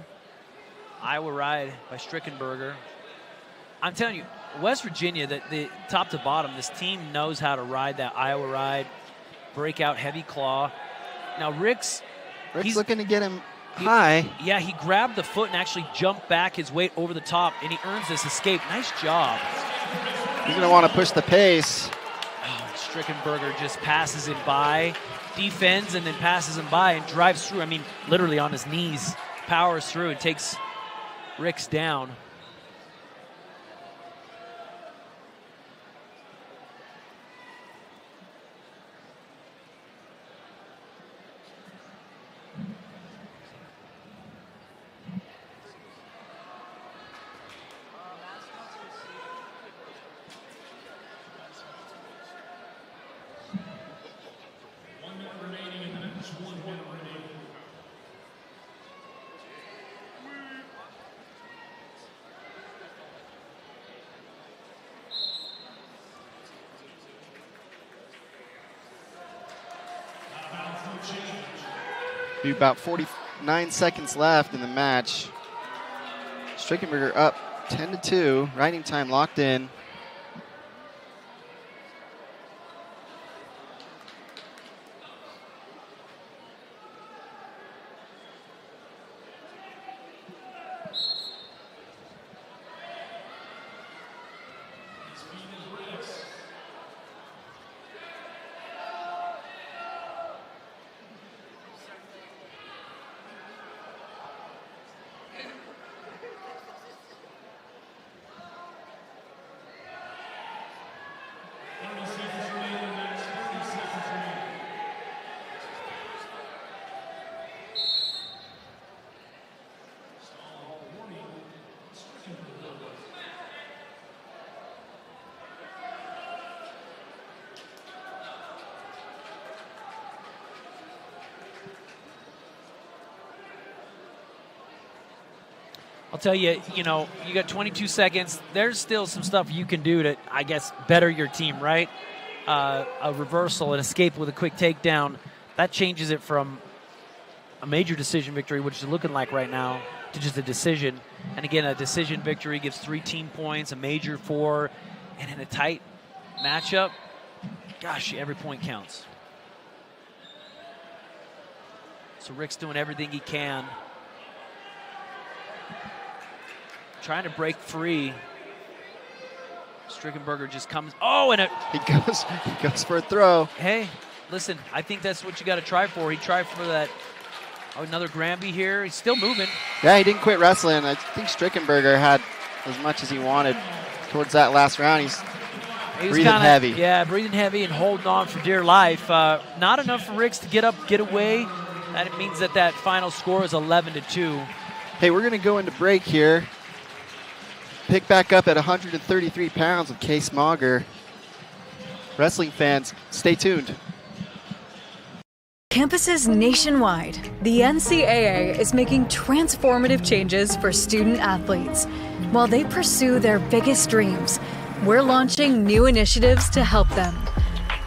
S2: Iowa ride by Strickenberger. I'm telling you, West Virginia, the top to bottom, this team knows how to ride that Iowa ride, break out heavy claw. Now, Rick's
S3: he's looking to get him high.
S2: Yeah, he grabbed the foot and actually jumped back his weight over the top, and he earns this escape. Nice job.
S3: He's going to want to push the pace.
S2: Oh, Strickenberger just passes him by, defends, and then passes him by and drives through. I mean, literally on his knees, powers through and takes Ricks down.
S3: Be about 49 seconds left in the match. Strickenberger up 10-2. Riding time locked in.
S2: I'll tell you, you got 22 seconds. There's still some stuff you can do to, I guess, better your team, right? A reversal, an escape with a quick takedown, that changes it from a major decision victory, which is looking like right now, to just a decision. And again, a decision victory gives 3 team points, a major 4, and in a tight matchup, gosh, every point counts. So Rick's doing everything he can, trying to break free. Strickenberger just comes. Oh, and
S3: he goes for a throw.
S2: Hey, listen, I think that's what you got to try for. He tried for that. Oh, another Granby here. He's still moving.
S3: Yeah, he didn't quit wrestling. I think Strickenberger had as much as he wanted towards that last round. He's breathing heavy.
S2: Yeah, breathing heavy and holding on for dear life. Not enough for Ricks to get up, get away. That means that final score is 11-2.
S3: Hey, we're going to go into break here. Pick back up at 133 pounds with Case Mauger. Wrestling fans, stay tuned.
S7: Campuses nationwide, the NCAA is making transformative changes for student athletes. While they pursue their biggest dreams, we're launching new initiatives to help them.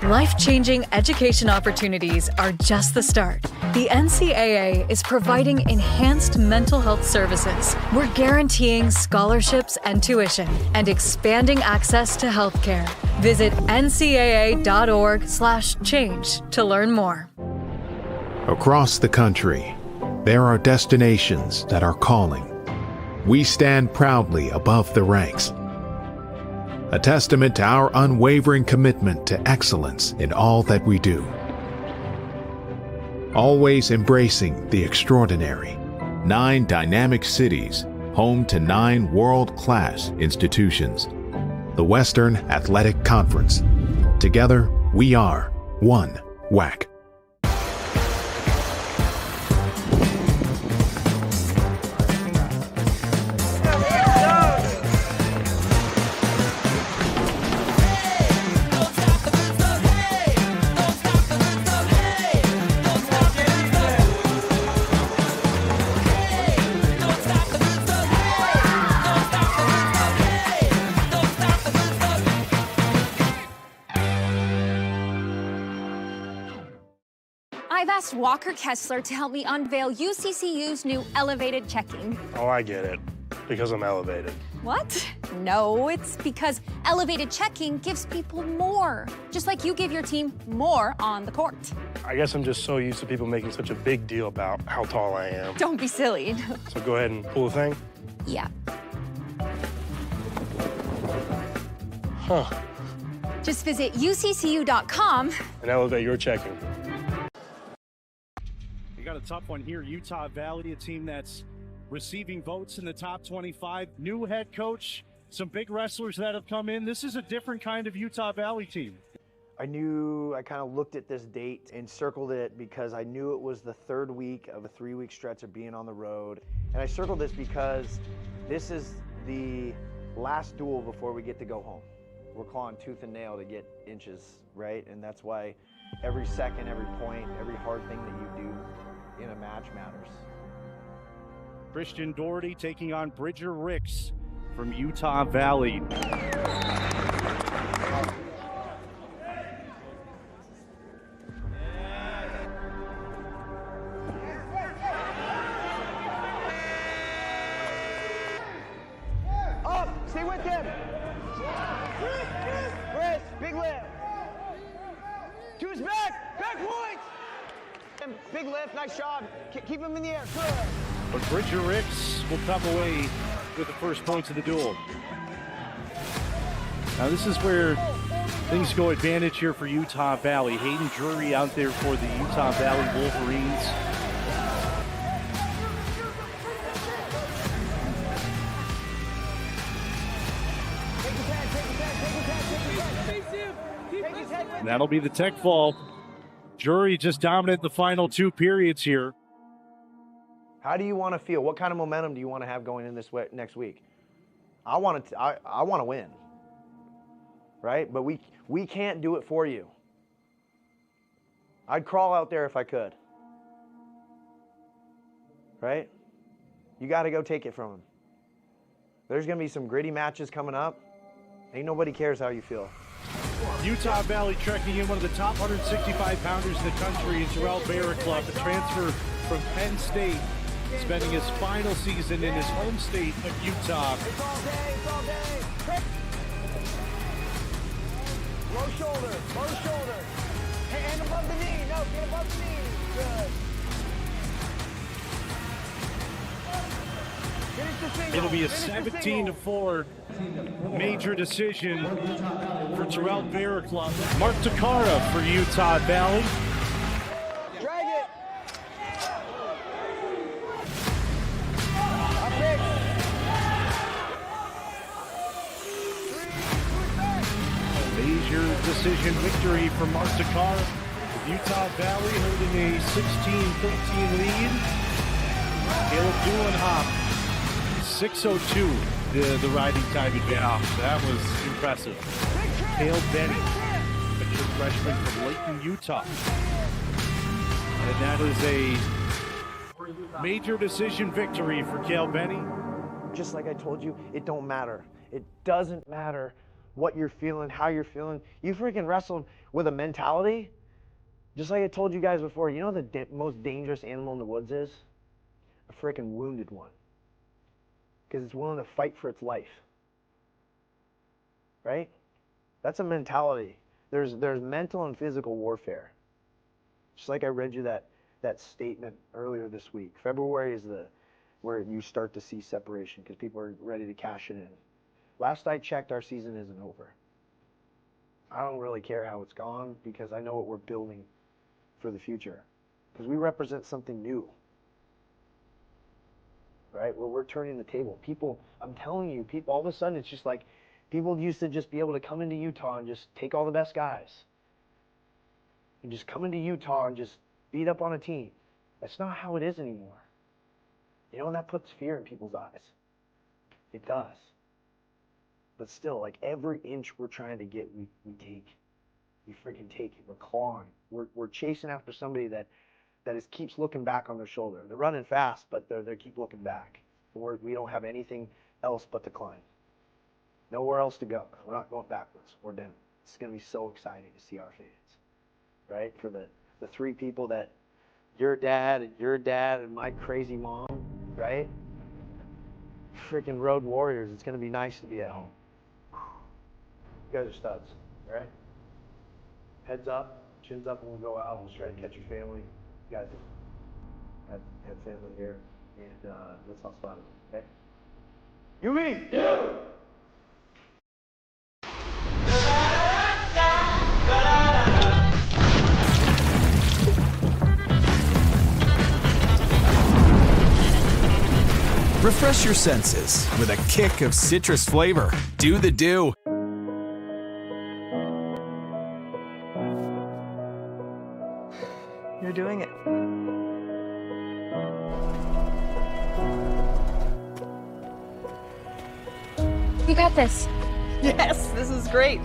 S7: Life-changing education opportunities are just the start. The NCAA is providing enhanced mental health services. We're guaranteeing scholarships and tuition and expanding access to healthcare. Visit ncaa.org/change to learn more.
S12: Across the country, there are destinations that are calling. We stand proudly above the ranks, a testament to our unwavering commitment to excellence in all that we do. Always embracing the extraordinary. 9 dynamic cities, home to 9 world-class institutions. The Western Athletic Conference. Together, we are one WAC.
S10: I've asked Walker Kessler to help me unveil UCCU's new elevated checking.
S13: Oh, I get it. Because I'm elevated.
S10: What? No, it's because elevated checking gives people more. Just like you give your team more on the court.
S13: I guess I'm just so used to people making such a big deal about how tall I am.
S10: Don't be silly.
S13: So go ahead and pull the thing.
S10: Yeah.
S13: Huh.
S10: Just visit uccu.com
S13: and elevate your checking.
S14: You got a tough one here. Utah Valley, a team that's receiving votes in the top 25. New head coach, some big wrestlers that have come in. This is a different kind of Utah Valley team.
S1: I kind of looked at this date and circled it because I knew it was the 3rd week of a 3-week stretch of being on the road. And I circled this because this is the last duel before we get to go home. We're clawing tooth and nail to get inches, right? And that's why every second, every point, every hard thing that you do in a match matters.
S14: Christian Doherty taking on Bridger Ricks from Utah Valley.
S1: Up, stay with him. Chris, big lift. To his back point. And big lift, nice job. Keep him in the air, good.
S14: But Bridger Ricks will come away with the first points of the duel. Now this is where things go advantage here for Utah Valley. Hayden Drury out there for the Utah Valley Wolverines. And that'll be the tech fall. Drury just dominant the final 2 periods here.
S1: How do you want to feel? What kind of momentum do you want to have going in this next week? I want to win, right? But we can't do it for you. I'd crawl out there if I could, right? You got to go take it from him.
S15: There's going to be some gritty matches coming up. Ain't nobody cares how you feel.
S14: Utah Valley trekking in one of the top 165-pounders in the country in Terrell Club, a transfer from Penn State, spending his final season in his home state of Utah.
S1: It's all day, it's all day. Low shoulder, low shoulder. Hand above the knee. No, get above the knee. Good. Finish the single.
S14: It'll be a 17-4 major decision for Terrell Club. Mark Takara for Utah Valley.
S1: Drag it.
S14: Major decision victory for Mark Takar. Utah Valley holding a 16-14 lead. Caleb Doolenhop, 6:02, the riding time advantage. Yeah, that was impressive. Caleb Benny, a true freshman from Layton, Utah. And that is a major decision victory for Caleb Benny.
S15: Just like I told you, it don't matter. It doesn't matter what you're feeling, how you're feeling. You freaking wrestled with a mentality. Just like I told you guys before, you know the most dangerous animal in the woods is? A freaking wounded one. Because it's willing to fight for its life. Right? That's a mentality. There's mental and physical warfare. Just like I read you that statement earlier this week. February is where you start to see separation because people are ready to cash it in. Last I checked, our season isn't over. I don't really care how it's gone because I know what we're building for the future. Because we represent something new. Right? Well, we're turning the table. People, I'm telling you, people, all of a sudden it's just like, people used to just be able to come into Utah and just take all the best guys. And just come into Utah and just beat up on a team. That's not how it is anymore. You know, and that puts fear in people's eyes. It does. But still, like every inch we're trying to get, we take. We freaking take it. We're clawing. We're chasing after somebody that keeps looking back on their shoulder. They're running fast, but they keep looking back. We don't have anything else but to climb. Nowhere else to go. We're not going backwards. We're done. It's going to be so exciting to see our fans. Right? For the three people that your dad and my crazy mom, right? Freaking road warriors. It's going to be nice to be at home. You guys are studs, all right? Heads up, chins up, and we'll go out. We'll try to catch your family. You guys have family here, and let's all spot it, okay? UVU!
S11: Refresh your senses with a kick of citrus flavor. Do the do.
S16: You're doing it.
S10: You got this.
S16: Yes, this is great.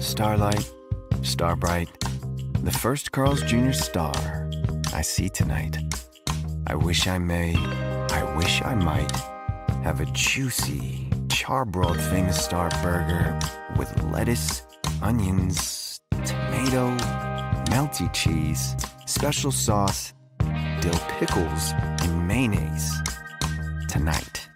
S17: Starlight, Starbright, the first Carl's Jr. star I see tonight. I wish I may, I wish I might have a juicy, charbroiled famous star burger with lettuce, onions, tomato, melty cheese, special sauce, dill pickles, and mayonnaise tonight.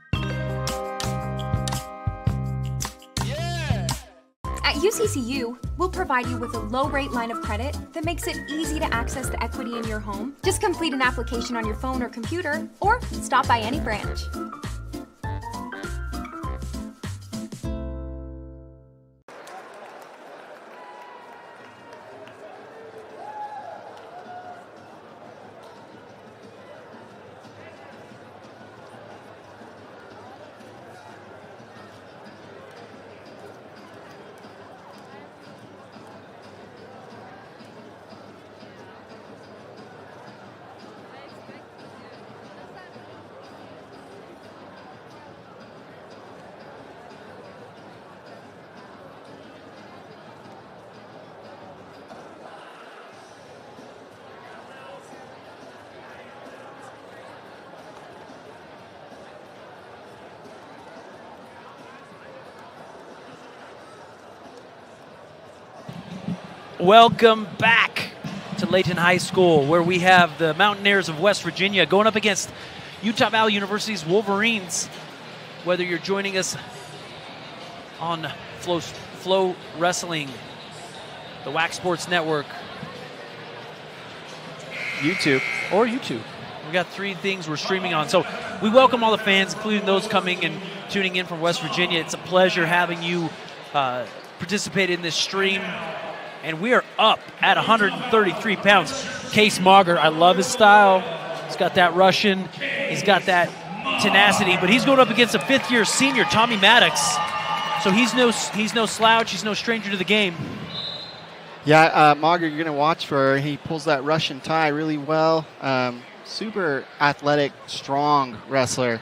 S10: At UCCU, we'll provide you with a low-rate line of credit that makes it easy to access the equity in your home. Just complete an application on your phone or computer, or stop by any branch.
S2: Welcome back to Layton High School, where we have the Mountaineers of West Virginia going up against Utah Valley University's Wolverines. Whether you're joining us on Flo Wrestling, the Wax Sports Network,
S3: YouTube.
S2: Or YouTube. We got 3 things we're streaming on. So we welcome all the fans, including those coming and tuning in from West Virginia. It's a pleasure having you participate in this stream. And we are up at 133 pounds. Case Mauger, I love his style. He's got that Russian. He's got that tenacity. But he's going up against a 5th-year senior, Tommy Maddox. So he's no slouch. He's no stranger to the game.
S3: Yeah, Mauger, you're going to watch for. He pulls that Russian tie really well. Super athletic, strong wrestler.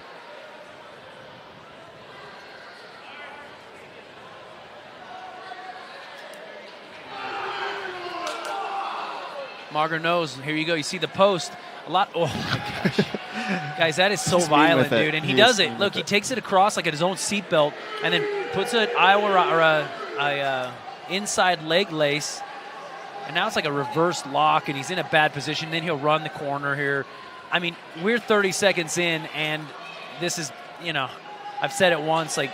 S2: Mauger knows. Here you go. You see the post. A lot. Oh, my gosh. Guys, that is so violent, dude. And he does it. Look, he takes it across like at his own seatbelt and then puts an inside leg lace. And now it's like a reverse lock, and he's in a bad position. Then he'll run the corner here. I mean, we're 30 seconds in, and this is, I've said it once, like,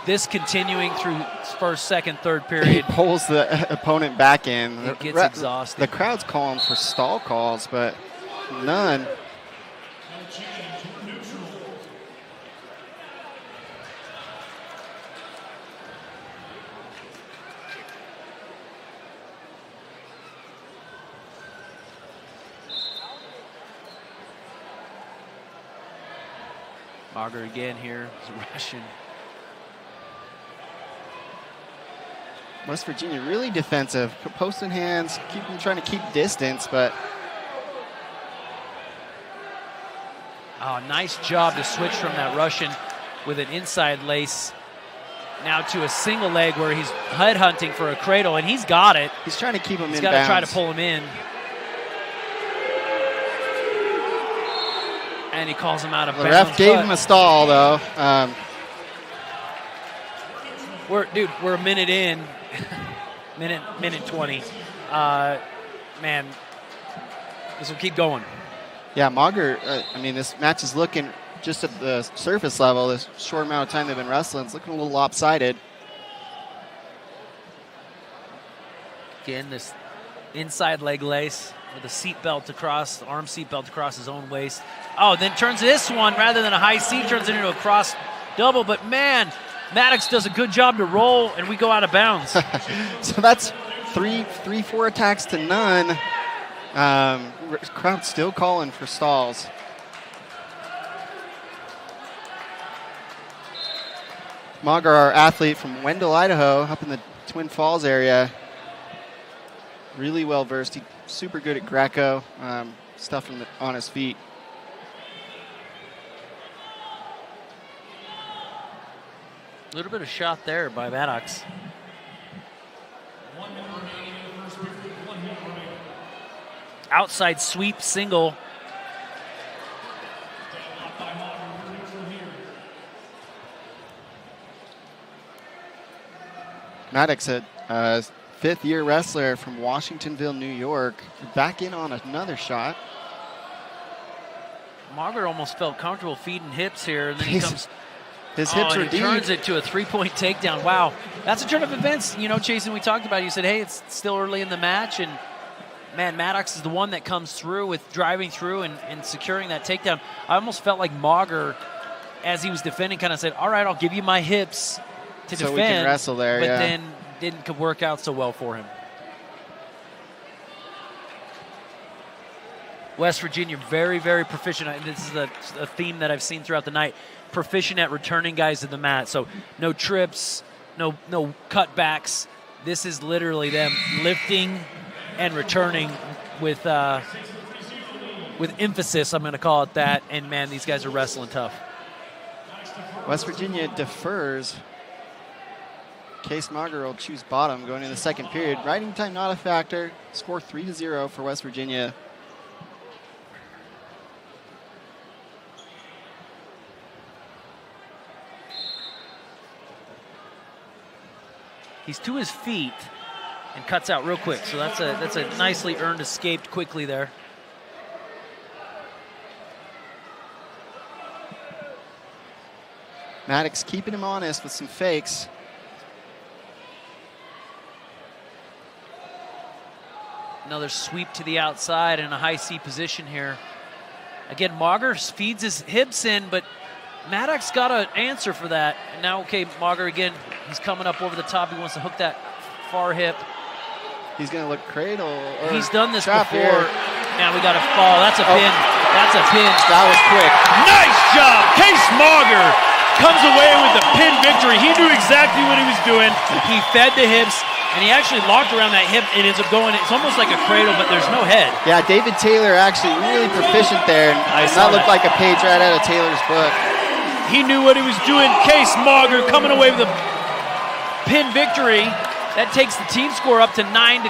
S2: this continuing through first, second, third period.
S3: He pulls the opponent back in.
S2: It gets exhausting.
S3: The crowd's calling for stall calls, but none.
S2: Mauger again here. He's Russian.
S3: West Virginia really defensive, posting hands, trying to keep distance, but
S2: nice job to switch from that Russian with an inside lace now to a single leg where he's head hunting for a cradle, and he's got it.
S3: He's trying to keep him in bounds.
S2: He's got to try to pull him in. And he calls him out of bounds.
S3: The ref gave him a stall, though.
S2: We're a minute in. minute 20. Man, this will keep going.
S3: Yeah, Mauger, this match is looking just at the surface level, this short amount of time they've been wrestling, it's looking a little lopsided.
S2: Again, this inside leg lace with a seat belt across, the arm seat belt across his own waist. Oh, then turns this one, rather than a high seat, turns it into a cross double. But man, Maddox does a good job to roll, and we go out of bounds.
S3: So that's four attacks to none. Crowd still calling for stalls. Mauger, our athlete from Wendell, Idaho, up in the Twin Falls area. Really well versed. He's super good at Greco, stuff on his feet.
S2: A little bit of shot there by Maddox. Outside sweep single.
S3: Maddox, a fifth-year wrestler from Washingtonville, New York, back in on another shot.
S2: Mauger almost felt comfortable feeding hips here, and then he comes.
S3: His hips are
S2: he
S3: deep.
S2: Turns it to a three-point takedown. Wow, that's a turn of events. You know, Jason, we talked about it. You said, hey, it's still early in the match, and man, Maddox is the one that comes through with driving through and securing that takedown. I almost felt like Mauger, as he was defending, kind of said, all right, I'll give you my hips to
S3: so
S2: defend.
S3: We can wrestle there,
S2: but
S3: yeah.
S2: then didn't work out so well for him. West Virginia, very, very proficient. This is a theme that I've seen throughout the night. Proficient at returning guys to the mat. So no trips, no cutbacks. This is literally them lifting and returning with emphasis, I'm going to call it that. And, man, these guys are wrestling tough.
S3: West Virginia defers. Case Mauger will choose bottom going into the second period. Riding time not a factor. Score 3-0 for West Virginia.
S2: He's to his feet. and cuts out real quick. So that's a nicely earned escape quickly there.
S3: Maddox keeping him honest with some fakes.
S2: Another sweep to the outside in a high C position here. Again, Mauger feeds his hips in, but Maddox got an answer for that. And now, okay, Mauger again, he's coming up over the top. He wants to hook that far hip.
S3: He's going to look cradle.
S2: He's done this before.
S3: Here.
S2: Now we got a fall. That's a pin. That's a pin.
S3: That was quick.
S14: Nice job. Case Mauger comes away with the pin victory. He knew exactly what he was doing.
S2: He fed the hips, and he actually locked around that hip. It ends up going, it's almost like a cradle, but there's no head.
S3: Yeah, David Taylor actually really proficient there. That looked like a page right out of Taylor's book.
S2: He knew what he was doing. Case Mauger coming away with a pin victory. That takes the team score up to 9-13.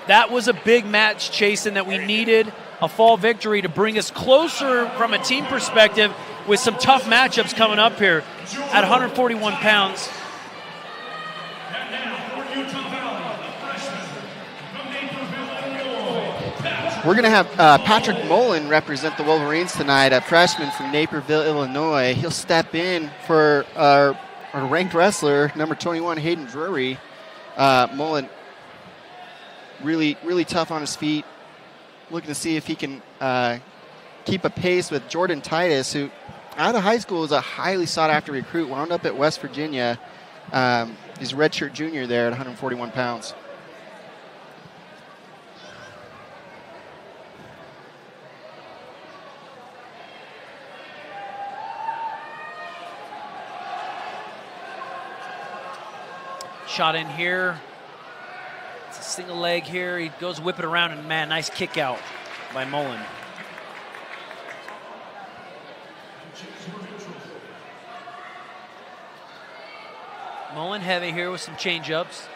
S2: That was a big match, Chasen, that we needed a fall victory to bring us closer from a team perspective with some tough matchups coming up here at 141 pounds.
S3: We're going to have Patrick Mullen represent the Wolverines tonight, a freshman from Naperville, Illinois. He'll step in for our ranked wrestler, number 21, Hayden Drury. Mullen, really tough on his feet, looking to see if he can keep a pace with Jordan Titus, who out of high school is a highly sought-after recruit, wound up at West Virginia. He's a redshirt junior there at 141 pounds.
S2: Shot in here. It's a single leg here. He goes whip it around, and man, nice kick out by Mullen. Mullen heavy here with some change-ups.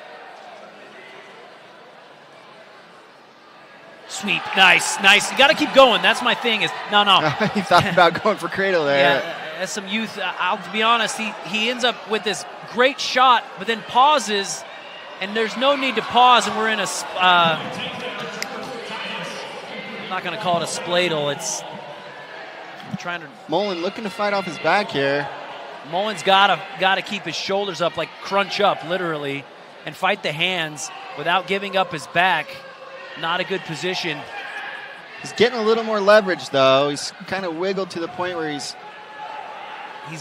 S2: Sweep, nice. You got to keep going. That's my thing. No.
S3: He thought about going for cradle there.
S2: Yeah, as some youth, to be honest, he ends up with this great shot, but then pauses, and there's no need to pause, and we're in a, I'm not going to call it a spladle. I'm trying to.
S3: Mullen looking to fight off his back here.
S2: Mullen's got to keep his shoulders up, like crunch up, literally, and fight the hands without giving up his back. Not a good position.
S3: He's getting a little more leverage, though. He's kind of wiggled to the point where he's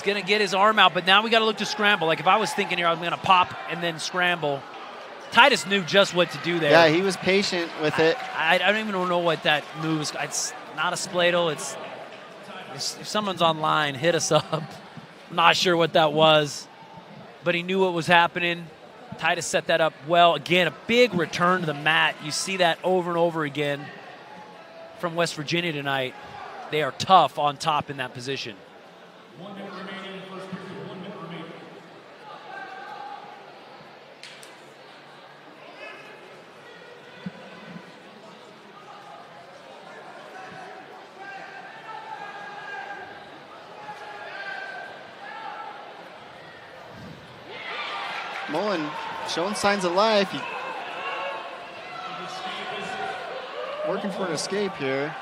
S2: going to get his arm out, but now we got to look to scramble. Like if I was thinking here, I'm going to pop and then scramble. Titus knew just what to do there.
S3: Yeah, he was patient with it.
S2: I don't even know what that move is. It's not a spladle. If someone's online, hit us up. I'm not sure what that was, but he knew what was happening. Titus set that up well. Again, a big return to the mat. You see that over and over again from West Virginia tonight. They are tough on top in that position.
S18: 1 minute remaining in the first period. 1 minute remaining.
S3: Mullen showing signs of life. Working for an escape here.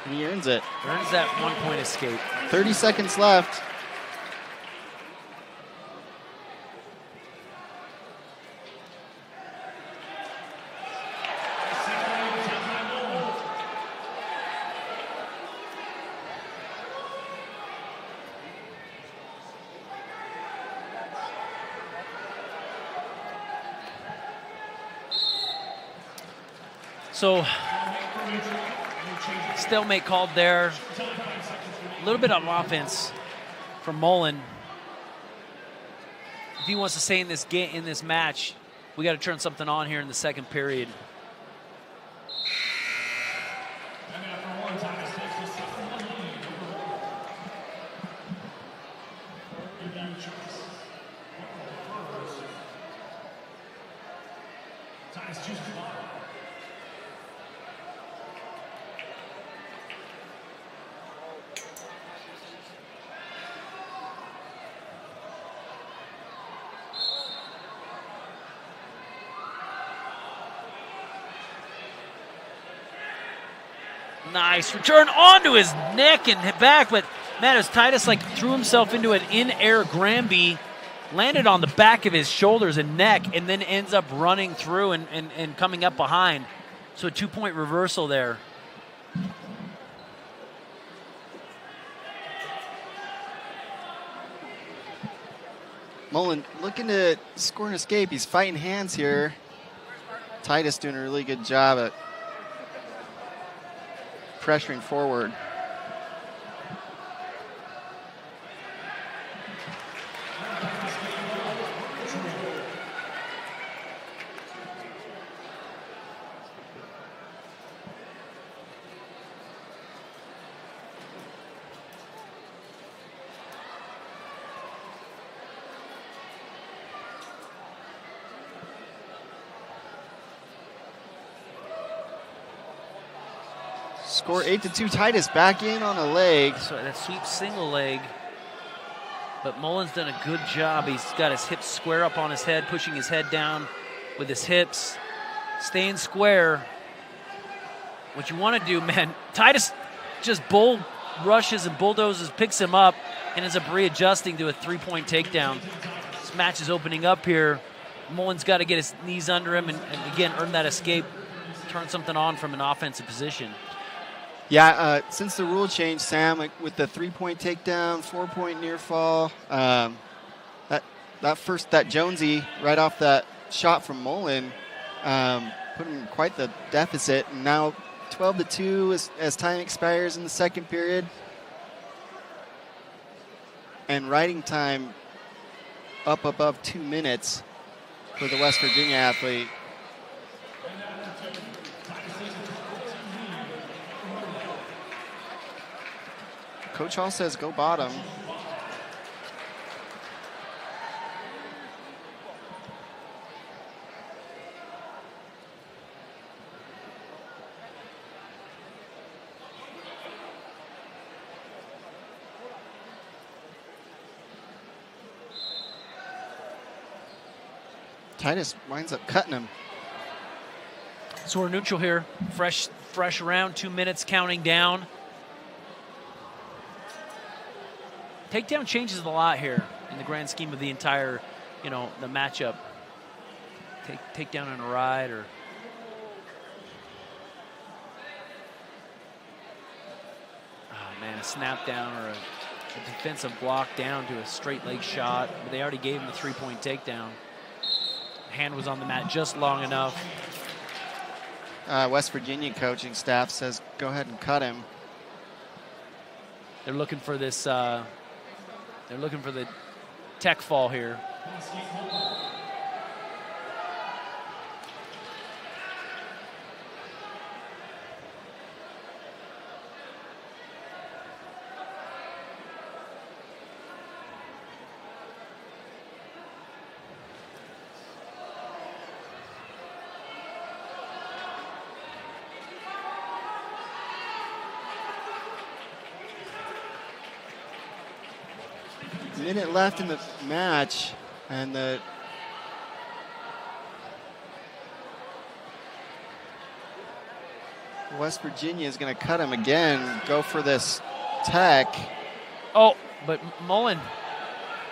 S3: And he earns it.
S2: Earns that 1 point escape.
S3: 30 seconds left.
S2: So, stalemate called there. A little bit of offense from Mullen. If he wants to stay in this game, in this match, we got to turn something on here in the second period. Nice return onto his neck and back, but man, as Titus like threw himself into an in-air Granby, landed on the back of his shoulders and neck, and then ends up running through and coming up behind. So a 2-point reversal there.
S3: Mullen looking to score an escape. He's fighting hands here. Titus doing a really good job at pressuring forward. Score 8-2. Titus back in on a leg.
S2: So that sweep single leg. But Mullen's done a good job. He's got his hips square up on his head, pushing his head down with his hips, staying square. What you want to do, man, Titus just bull rushes and bulldozes, picks him up, and ends up readjusting to a 3-point takedown. This match is opening up here. Mullen's got to get his knees under him and again, earn that escape, turn something on from an offensive position.
S3: Yeah, since the rule change, Sam, like with the 3-point takedown, 4-point near fall, that Jonesy right off that shot from Mullen put him in quite the deficit. And now 12-2 as time expires in the second period. And riding time up above 2 minutes for the West Virginia athlete. Coach Hall says go bottom. Titus winds up cutting him.
S2: So we're neutral here. Fresh round, 2 minutes counting down. Takedown changes a lot here in the grand scheme of the entire, the matchup. Takedown on a ride or. Oh man, a snap down or a defensive block down to a straight leg shot. But they already gave him the 3-point takedown. Hand was on the mat just long enough.
S3: West Virginia coaching staff says go ahead and cut him.
S2: They're looking for this. They're looking for the tech fall here.
S3: Minute left in the match, and the West Virginia is going to cut him again, go for this tech.
S2: Oh, but Mullen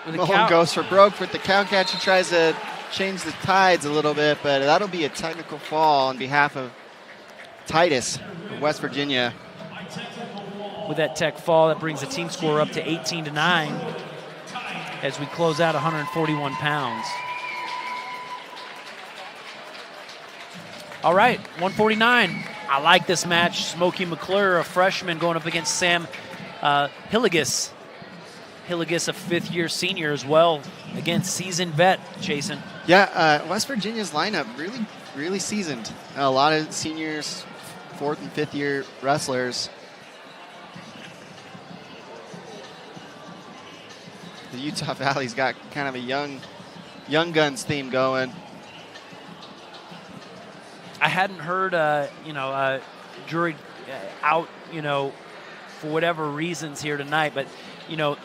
S2: with
S3: Mullen goes for broke with the cow catcher, tries to change the tides a little bit, but that'll be a technical fall on behalf of Titus of West Virginia.
S2: With that tech fall, that brings the team score up to 18-9 as we close out 141 pounds. All right, 149. I like this match. Smokey McClure, a freshman, going up against Sam Hilligus. Hilligus, a fifth-year senior as well. Again, seasoned vet, Jason.
S3: Yeah, West Virginia's lineup really, really seasoned. A lot of seniors, fourth and fifth-year wrestlers. The Utah Valley's got kind of a young guns theme going.
S2: I hadn't heard, jury out, for whatever reasons here tonight, but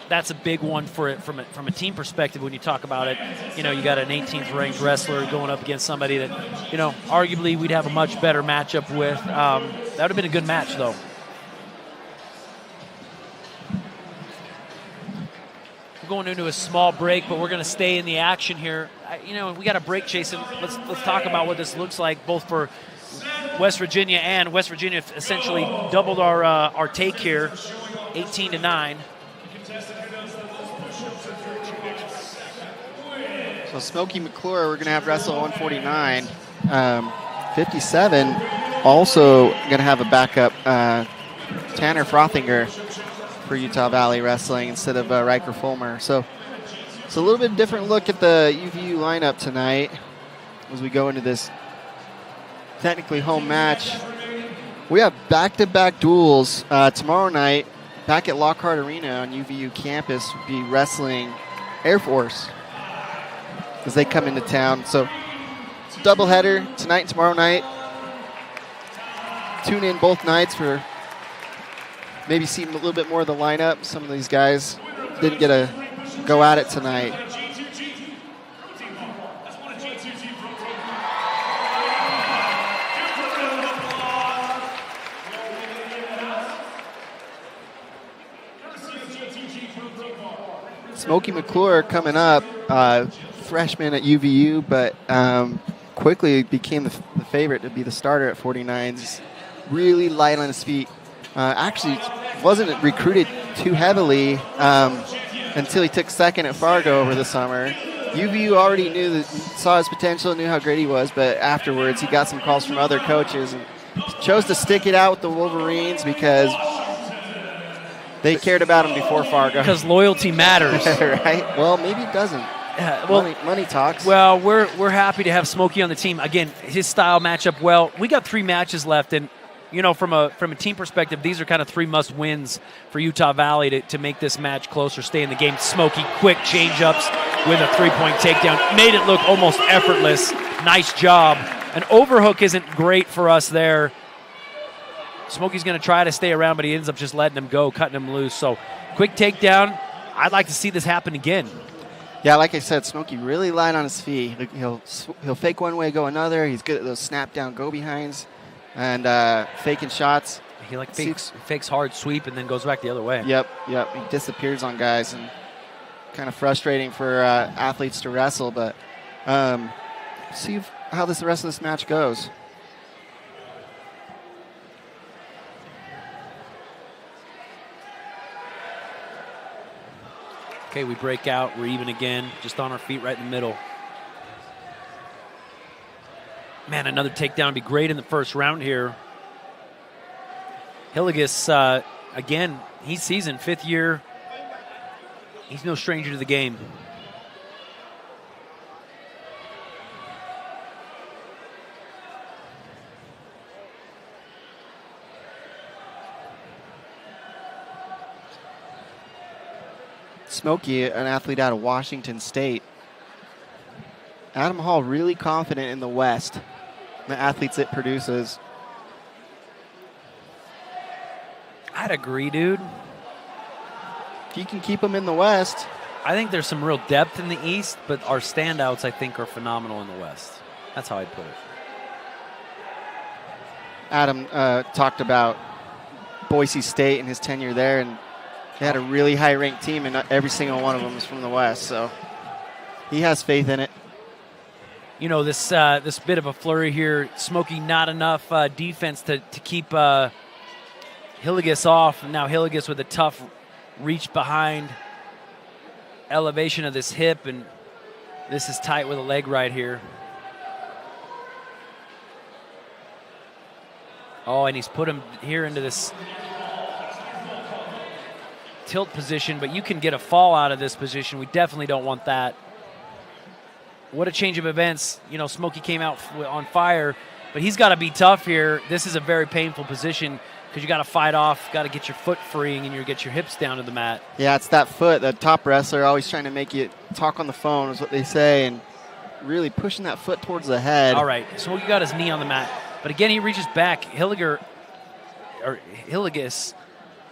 S2: that's a big one for it from a team perspective. When you talk about it, you got an 18th ranked wrestler going up against somebody that, arguably we'd have a much better matchup with. That would have been a good match, though. We're going into a small break, but we're going to stay in the action here. We got a break, Jason. Let's talk about what this looks like, both for West Virginia, and West Virginia essentially doubled our take here, 18-9.
S3: So Smokey McClure, we're going to have wrestle 149. 57, also going to have a backup, Tanner Frothinger for Utah Valley Wrestling instead of Riker Fulmer. So it's a little bit different look at the UVU lineup tonight as we go into this technically home match. We have back-to-back duels tomorrow night back at Lockhart Arena on UVU campus. We'll be wrestling Air Force as they come into town. So it's a doubleheader tonight and tomorrow night. Tune in both nights for maybe see a little bit more of the lineup. Some of these guys didn't get a go at it tonight. Smokey McClure coming up, freshman at UVU, but quickly became the favorite to be the starter at 49. Just really light on his feet. Actually wasn't recruited too heavily until he took second at Fargo over the summer. UVU already saw his potential, knew how great he was, but afterwards he got some calls from other coaches and chose to stick it out with the Wolverines because they cared about him before Fargo.
S2: Because loyalty matters.
S3: Right? Well, maybe it doesn't. Money talks.
S2: Well, we're happy to have Smokey on the team. Again, his style match up well. We got 3 matches left, and from a team perspective, these are kind of 3 must-wins for Utah Valley to make this match closer, stay in the game. Smokey, quick change-ups with a 3-point takedown. Made it look almost effortless. Nice job. An overhook isn't great for us there. Smokey's going to try to stay around, but he ends up just letting him go, cutting him loose. So, quick takedown. I'd like to see this happen again.
S3: Yeah, like I said, Smokey really light on his feet. He'll fake one way, go another. He's good at those snap-down go-behinds and faking shots.
S2: He fakes hard sweep and then goes back the other way.
S3: Yep. He disappears on guys, and kind of frustrating for athletes to wrestle. But see how the rest of this match goes.
S2: Okay, we break out. We're even again, just on our feet right in the middle. Man, another takedown would be great in the first round here. Hillegas, again, he's seasoned, 5th year. He's no stranger to the game.
S3: Smokey, an athlete out of Washington State. Adam Hall really confident in the West, the athletes it produces.
S2: I'd agree, dude.
S3: If you can keep them in the West.
S2: I think there's some real depth in the East, but our standouts, I think, are phenomenal in the West. That's how I'd put it.
S3: Adam talked about Boise State and his tenure there, and they had a really high-ranked team, and every single one of them is from the West, so he has faith in it.
S2: This bit of a flurry here. Smokey, not enough defense to keep Hillegas off. And now Hillegas with a tough reach behind, elevation of this hip, and this is tight with a leg right here. Oh, and he's put him here into this tilt position, but you can get a fall out of this position. We definitely don't want that. What a change of events. Smokey came out on fire, but he's got to be tough here. This is a very painful position because you got to fight off, got to get your foot freeing, and you get your hips down to the mat.
S3: Yeah, it's that foot. The top wrestler always trying to make you talk on the phone is what they say, and really pushing that foot towards the head.
S2: All right, Smokey got his knee on the mat, but again, he reaches back. Hillegas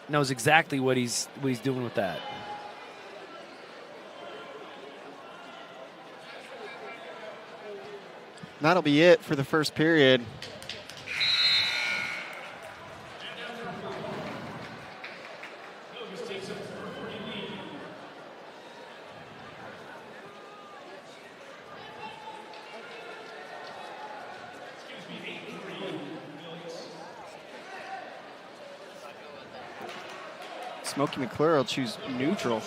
S2: knows exactly what he's doing with that.
S3: That'll be it for the first period. Smokey McClure will choose neutral.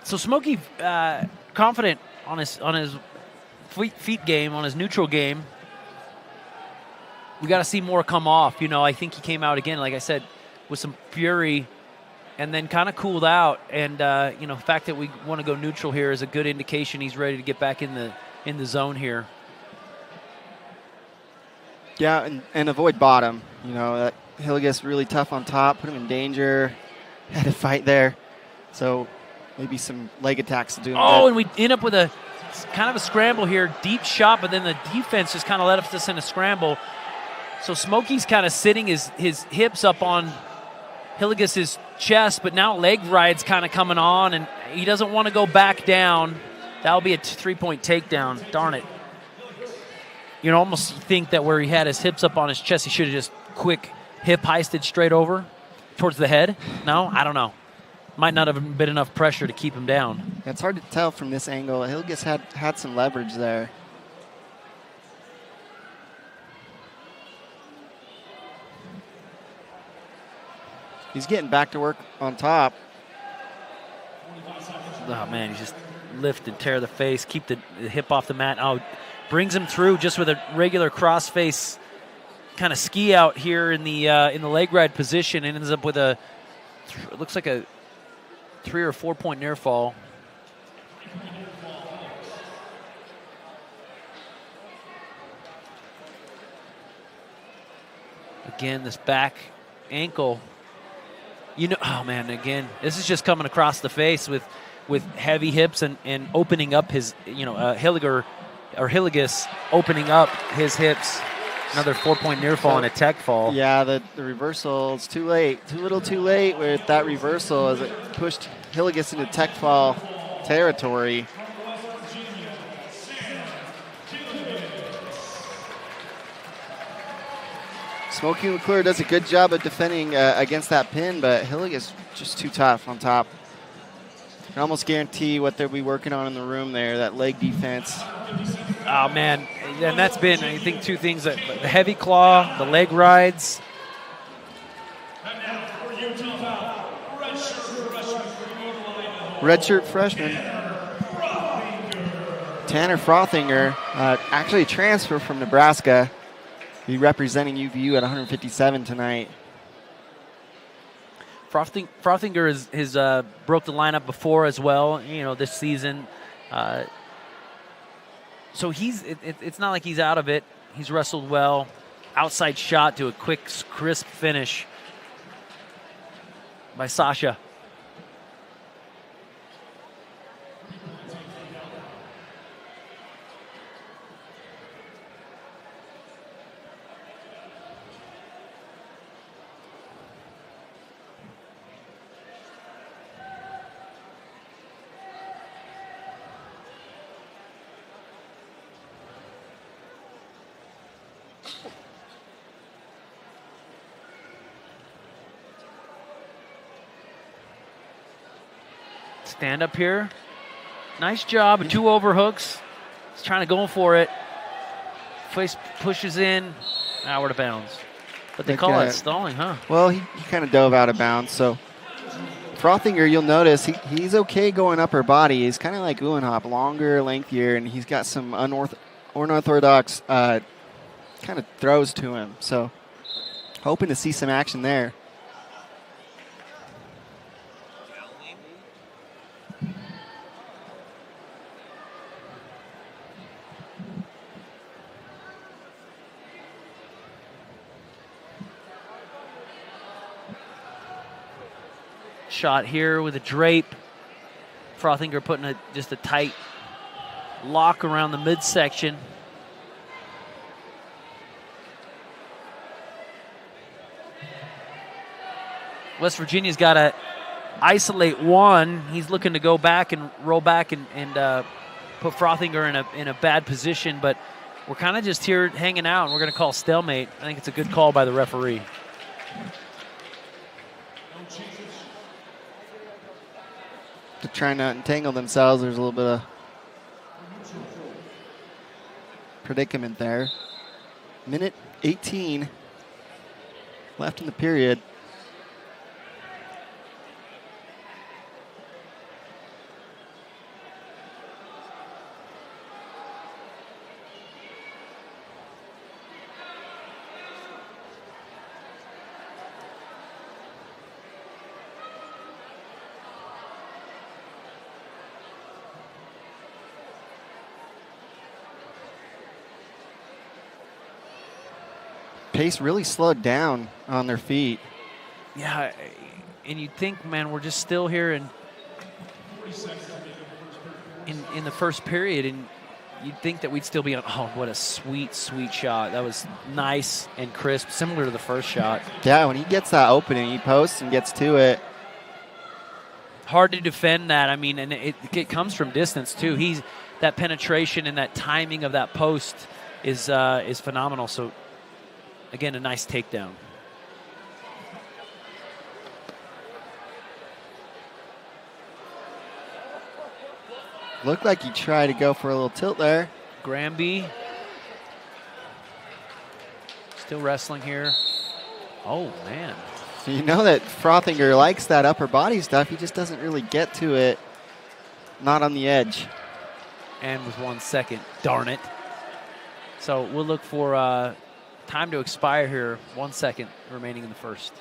S2: So Smokey confident on his feet game, on his neutral game. We got to see more come off. You know, I think he came out again, like I said, with some fury, and then kind of cooled out. And you know, the fact that we want to go neutral here is a good indication he's ready to get back in the zone here.
S3: Yeah, and avoid bottom. You know, that Hillegas really tough on top, put him in danger, had to fight there. So maybe some leg attacks to do him
S2: Oh,
S3: good.
S2: and we end up with a kind of a scramble here, deep shot, but then the defense just kind of let us in a scramble. So Smokey's kind of sitting his hips up on Hillegas's chest, but now leg ride's kind of coming on, and he doesn't want to go back down. That'll be a 3-point takedown. Darn it. You know, almost think that where he had his hips up on his chest, he should have just quick hip heisted straight over towards the head. No, I don't know. Might not have been enough pressure to keep him down.
S3: Yeah, it's hard to tell from this angle. Hillegas had some leverage there. He's getting back to work on top.
S2: Oh, man, he just lift and tear the face, keep the hip off the mat. Oh, brings him through just with a regular crossface kind of ski out here in the leg ride position, and ends up with it looks like a 3 or 4 point near fall. Again, this back ankle. You know, oh man, again, this is just coming across the face with heavy hips and opening up his, you know, Hillegas opening up his hips. Another 4 point near fall and a tech fall.
S3: Yeah, the reversal is too late. Too little too late with that reversal as it pushed Hillegas into tech fall territory. Smokey McClure does a good job of defending against that pin, but Hillegas just too tough on top. I can almost guarantee what they'll be working on in the room there, that leg defense.
S2: Oh, man. And that's been, I think, two things. The heavy claw, the leg rides.
S3: Redshirt freshman. Tanner Frothinger, actually a transfer from Nebraska. He's representing UVU at 157 tonight.
S2: Frothinger has broke the lineup before as well, you know, this season. So it's not like he's out of it. He's wrestled well. Outside shot to a quick, crisp finish by Sasha. Stand up here. Nice job. 2 overhooks. He's trying to go for it. Face pushes in. Out of bounds. But they call it stalling, huh?
S3: Well, he kind of dove out of bounds. So Frothinger, you'll notice he's okay going upper body. He's kind of like Uhlenhop, longer, lengthier, and he's got some unorthodox kind of throws to him. So hoping to see some action there.
S2: Shot here with a drape. Frothinger putting just a tight lock around the midsection. West Virginia's got to isolate one. He's looking to go back and roll back and put Frothinger in a bad position, but we're kind of just here hanging out, and we're going to call stalemate. I think it's a good call by the referee.
S3: To try not to entangle themselves, there's a little bit of predicament there. Minute 18 left in the period. Pace really slowed down on their feet.
S2: Yeah, and you'd think, man, we're just still here in the first period, and you'd think that we'd still be on. Oh, what a sweet, sweet shot. That was nice and crisp, similar to the first shot.
S3: Yeah, when he gets that opening, he posts and gets to it.
S2: Hard to defend that. I mean, and it comes from distance, too. That penetration and that timing of that post is phenomenal. So, again, a nice takedown.
S3: Looked like he tried to go for a little tilt there.
S2: Granby still wrestling here. Oh, man.
S3: So you know that Frothinger likes that upper body stuff. He just doesn't really get to it. Not on the edge.
S2: And with 1 second. Darn it. So we'll look for time to expire here. 1 second remaining in the first.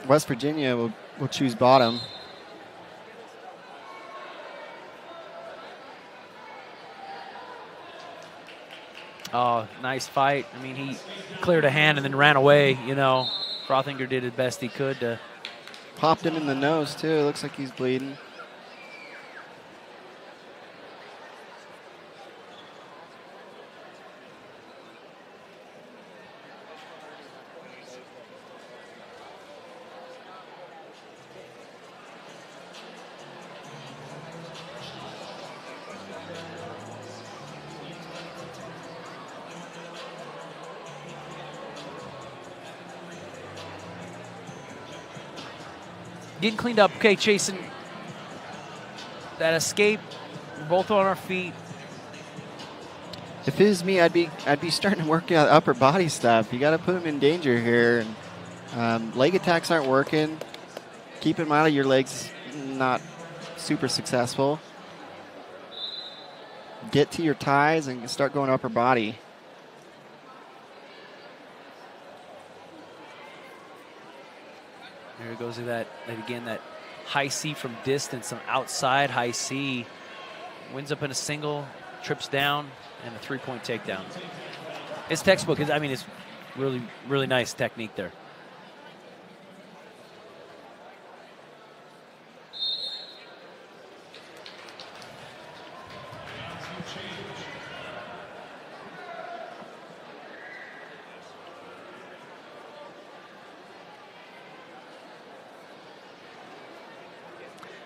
S3: West Virginia will choose bottom.
S2: Oh, nice fight. I mean, he cleared a hand and then ran away, you know. Frothinger did the best he could to...
S3: Popped him in the nose, too. Looks like he's bleeding.
S2: Getting cleaned up. Okay, chasing that escape. We're both on our feet.
S3: If it was me, I'd be starting to work out upper body stuff. You got to put him in danger here. And leg attacks aren't working. Keep him out of your legs. Not super successful. Get to your ties and start going upper body.
S2: There goes to that high C from distance, some outside high C. Wins up in a single, trips down, and a three-point takedown. It's textbook. I mean, it's really, really nice technique there.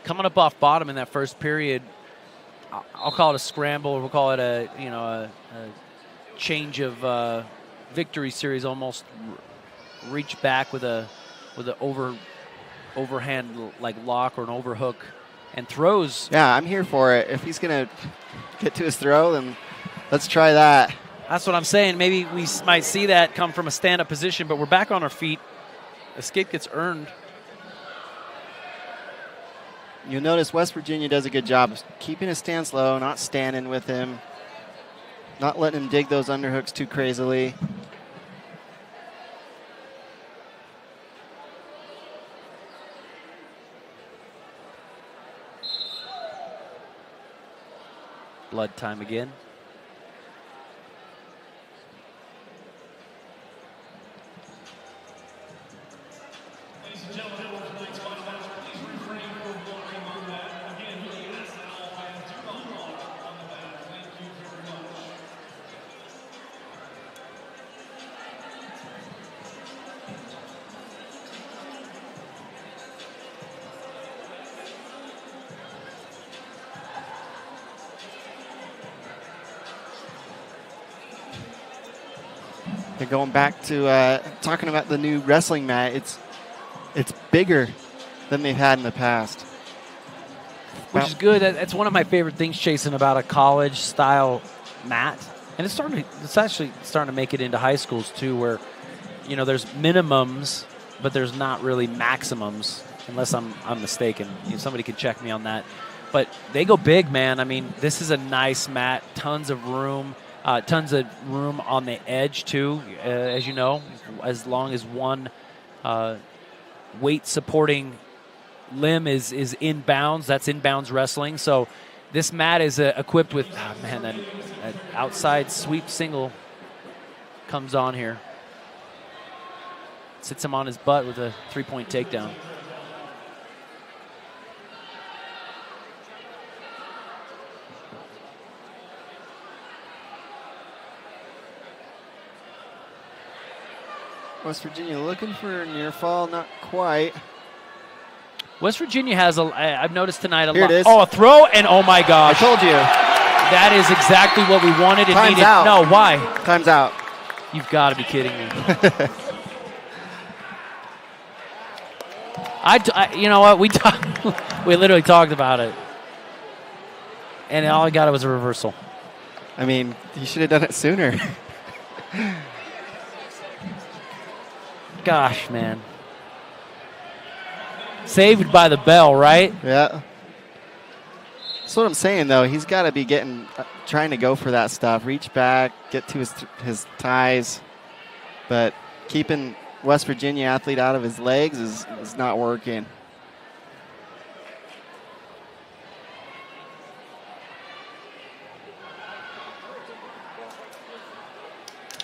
S2: Coming up off bottom in that first period, I'll call it a scramble. We'll call it a change of victory series. Almost reach back with an overhand like lock or an overhook, and throws.
S3: Yeah, I'm here for it. If he's gonna get to his throw, then let's try that.
S2: That's what I'm saying. Maybe we might see that come from a stand-up position, but we're back on our feet. Escape gets earned.
S3: You'll notice West Virginia does a good job of keeping his stance low, not standing with him, not letting him dig those underhooks too crazily.
S2: Blood time again.
S3: And going back to talking about the new wrestling mat, it's bigger than they've had in the past.
S2: Which is good. That's one of my favorite things, Jason, about a college-style mat. And it's actually starting to make it into high schools, too, where, there's minimums, but there's not really maximums, unless I'm mistaken. Somebody could check me on that. But they go big, man. I mean, this is a nice mat, tons of room on the edge, too, as you know, as long as one weight-supporting limb is inbounds. That's inbounds wrestling. So this mat is equipped with, that outside sweep single comes on here. Sits him on his butt with a 3-point takedown.
S3: West Virginia looking for a near fall, not quite.
S2: West Virginia has I've noticed tonight a
S3: Here
S2: lot.
S3: it is.
S2: Oh, a throw, and oh my gosh.
S3: I told you.
S2: That is exactly what we wanted and
S3: Time's
S2: needed.
S3: out.
S2: No, why?
S3: Time's out.
S2: You've got to be kidding me. You know what? We literally talked about it, and all I got was a reversal.
S3: I mean, you should have done it sooner.
S2: Gosh, man. Saved by the bell, right?
S3: Yeah. That's what I'm saying, though. He's got to be trying to go for that stuff. Reach back, get to his ties. But keeping West Virginia athlete out of his legs is not working.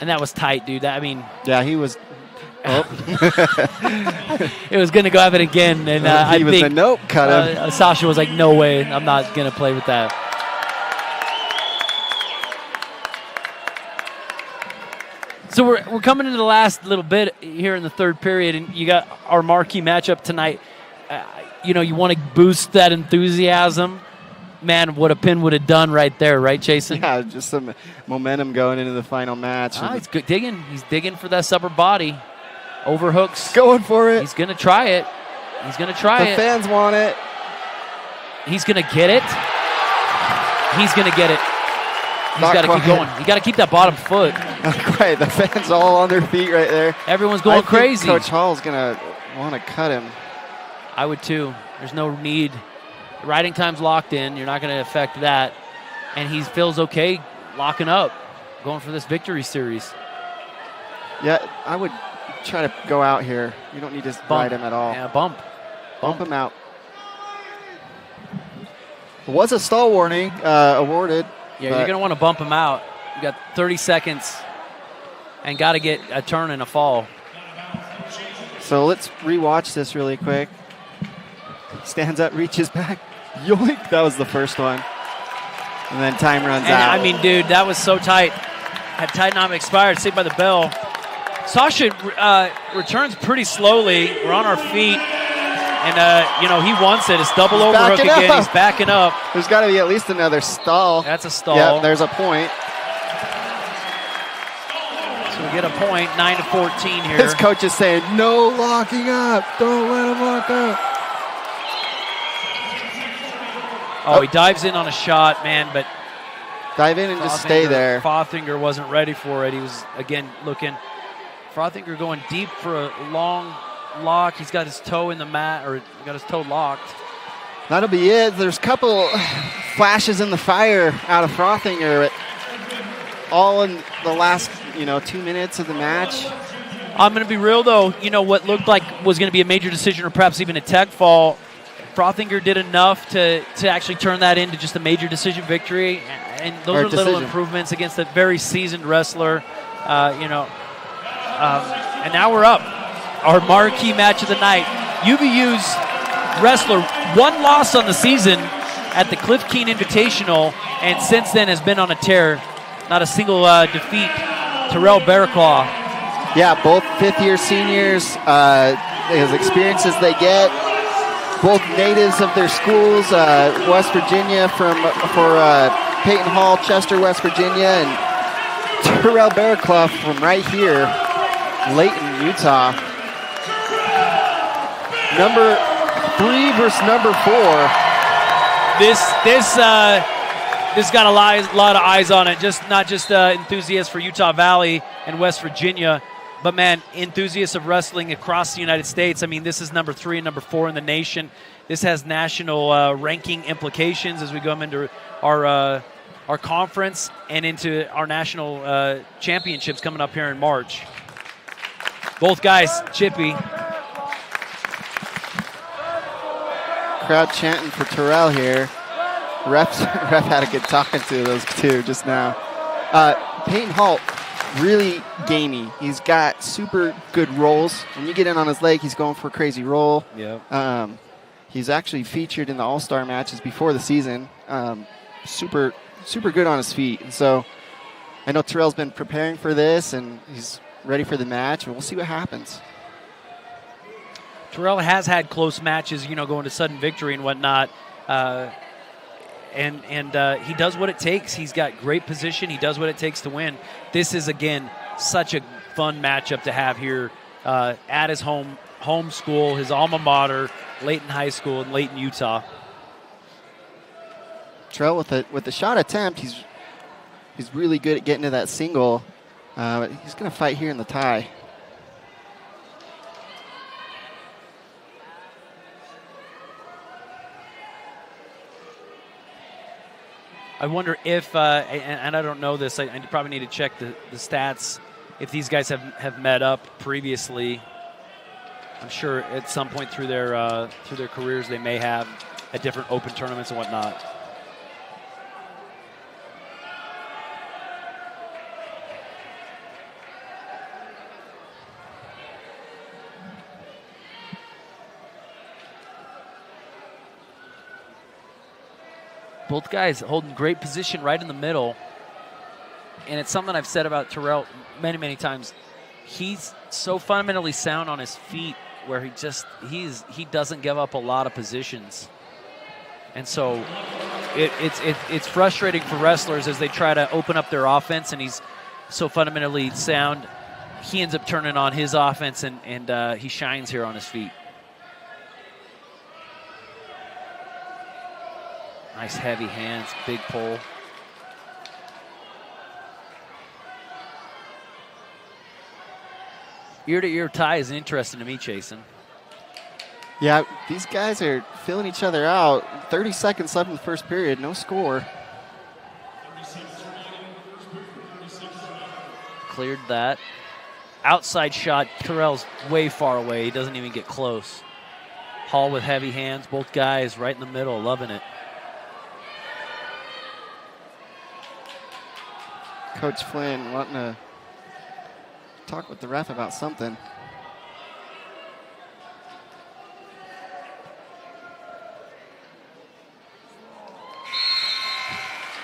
S2: And that was tight, dude.
S3: Yeah, he was. Oh.
S2: It was going to go have it again, and I think
S3: nope, cut him.
S2: Sasha was like, "No way, I'm not going to play with that." So we're coming into the last little bit here in the third period, and you got our marquee matchup tonight. You want to boost that enthusiasm. Man, what a pin would have done right there, right, Jason?
S3: Yeah, just some momentum going into the final match.
S2: He's good digging. He's digging for that upper body. Overhooks.
S3: Going for it.
S2: He's going to try it.
S3: The fans want it.
S2: He's going to get it. He's going to get it. He's got to keep going. You got to keep that bottom foot.
S3: Not quite. The fans all on their feet right there.
S2: Everyone's going crazy.
S3: Coach Hall's going to want to cut him.
S2: I would too. There's no need. Riding time's locked in. You're not going to affect that. And he feels okay locking up, going for this victory series.
S3: Yeah, I would try to go out here. You don't need to ride him at all.
S2: Yeah, bump
S3: him out. There was a stall warning awarded.
S2: Yeah, you're going to want to bump him out. You got 30 seconds and got to get a turn and a fall.
S3: So let's rewatch this really quick. Stands up, reaches back. Yoink! That was the first one. And then time runs out.
S2: I mean, dude, that was so tight. Had tight knob expired, saved by the bell. Sasha returns pretty slowly. We're on our feet. And, he wants it. It's double overhook again. He's backing up.
S3: There's got to be at least another stall.
S2: That's a stall.
S3: Yep, there's a point.
S2: So we get a point, 9-14 here.
S3: His coach is saying, no locking up. Don't let him lock up.
S2: Oh, he dives in on a shot, man, but...
S3: Dive in and just stay there.
S2: Frothinger wasn't ready for it. He was, again, looking. Frothinger going deep for a long lock. He's got his toe in the mat, or got his toe locked.
S3: That'll be it. There's a couple flashes in the fire out of Frothinger, but all in the last, 2 minutes of the match.
S2: I'm going to be real, though. What looked like was going to be a major decision or perhaps even a tech fall, Frothinger did enough to actually turn that into just a major decision victory. And those are little improvements against a very seasoned wrestler, And now we're up. Our marquee match of the night. UVU's wrestler, one loss on the season at the Cliff Keen Invitational, and since then has been on a tear. Not a single defeat. Terrell Bearclaw.
S3: Yeah, both fifth-year seniors, as experienced as they get. Both natives of their schools, West Virginia for Peyton Hall, Chester, West Virginia, and Terrell Bearclough from right here, Layton, Utah. Number 3 versus number 4.
S2: This got a lot of eyes on it. Not just enthusiasts for Utah Valley and West Virginia, but man, enthusiasts of wrestling across the United States. I mean, this is number 3 and number 4 in the nation. This has national ranking implications as we go into our conference and into our national championships coming up here in March. Both guys, chippy.
S3: Crowd chanting for Terrell here. Ref had a good talking to those two just now. Peyton Hall, really gamey. He's got super good rolls. When you get in on his leg, he's going for a crazy roll.
S2: Yeah.
S3: He's actually featured in the All-Star matches before the season. Super good on his feet. And so I know Terrell's been preparing for this, and he's ready for the match, and we'll see what happens.
S2: Terrell has had close matches, going to sudden victory and whatnot. And he does what it takes. He's got great position. He does what it takes to win. This is, again, such a fun matchup to have here at his home school, his alma mater, Layton High School in Layton, Utah.
S3: Terrell with the shot attempt, he's really good at getting to that single. He's going to fight here in the tie.
S2: I wonder if, and I don't know this, I probably need to check the stats, if these guys have met up previously. I'm sure at some point through their careers they may have at different open tournaments and whatnot. Both guys holding great position right in the middle. And it's something I've said about Terrell many, many times. He's so fundamentally sound on his feet where he doesn't give up a lot of positions. And so it's frustrating for wrestlers as they try to open up their offense, and he's so fundamentally sound. He ends up turning on his offense, and he shines here on his feet. Nice heavy hands, big pull. Ear-to-ear tie is interesting to me, Chasen.
S3: Yeah, these guys are filling each other out. 30 seconds left in the first period, no score.
S2: Cleared that. Outside shot, Terrell's way far away. He doesn't even get close. Hall with heavy hands, both guys right in the middle, loving it.
S3: Coach Flynn wanting to talk with the ref about something.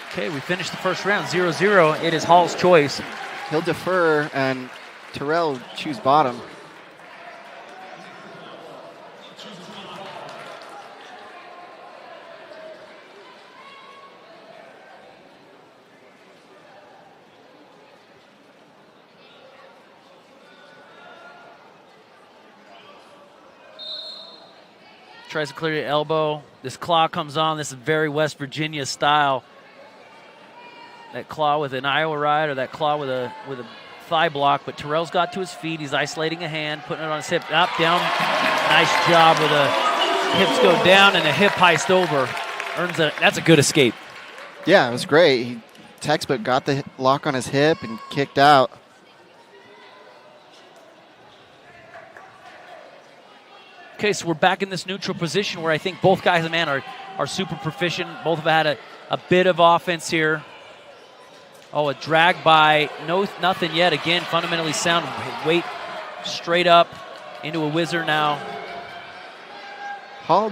S2: Okay, we finished the first round, 0-0. It is Hall's choice.
S3: He'll defer, and Terrell will choose bottom.
S2: Tries to clear the elbow. This claw comes on. This is very West Virginia style. That claw with an Iowa ride or that claw with a thigh block. But Terrell's got to his feet. He's isolating a hand, putting it on his hip. Up, down. Nice job with the hips go down and a hip heist over. That's a good escape.
S3: Yeah, it was great. He textbook got the lock on his hip and kicked out.
S2: Okay, so we're back in this neutral position where I think both guys, man, are super proficient. Both have had a bit of offense here. Oh, a drag by, nothing yet. Again, fundamentally sound. Weight straight up into a whizzer now.
S3: Hall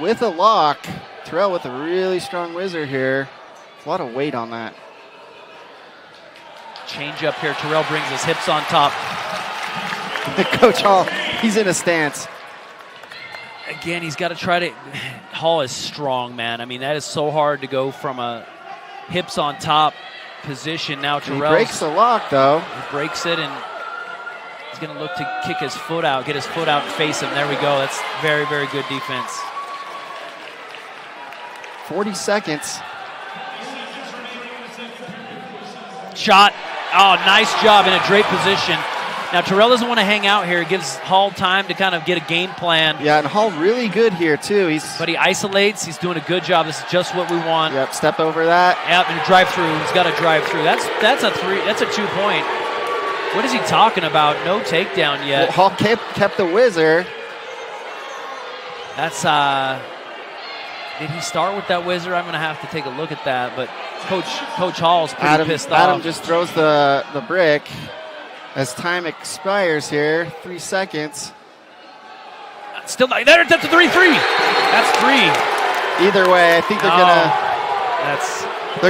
S3: with a lock. Terrell with a really strong whizzer here. A lot of weight on that.
S2: Change up here. Terrell brings his hips on top.
S3: Coach Hall, he's in a stance.
S2: Again, he's got to try to. Hall is strong, man. I mean, that is so hard to go from a hips on top position. Now
S3: He
S2: Terrell
S3: breaks the lock, though.
S2: He breaks it, and he's going to look to kick his foot out, get his foot out and face him. There we go. That's very, very good defense.
S3: 40 seconds.
S2: Shot. Oh, nice job in a drape position. Now, Terrell doesn't want to hang out here. It gives Hall time to kind of get a game plan.
S3: Yeah, and Hall really good here, too.
S2: But he isolates. He's doing a good job. This is just what we want.
S3: Yep, step over that.
S2: Yep, and drive through. He's got to drive through. That's a 2-point. What is he talking about? No takedown yet.
S3: Well, Hall kept the whizzer.
S2: That's, did he start with that whizzer? I'm going to have to take a look at that. But Coach Hall's pretty pissed off.
S3: Adam just throws the brick. As time expires here, 3 seconds.
S2: Still not there. It's up to 3-3. That's 3.
S3: Either way, I think they're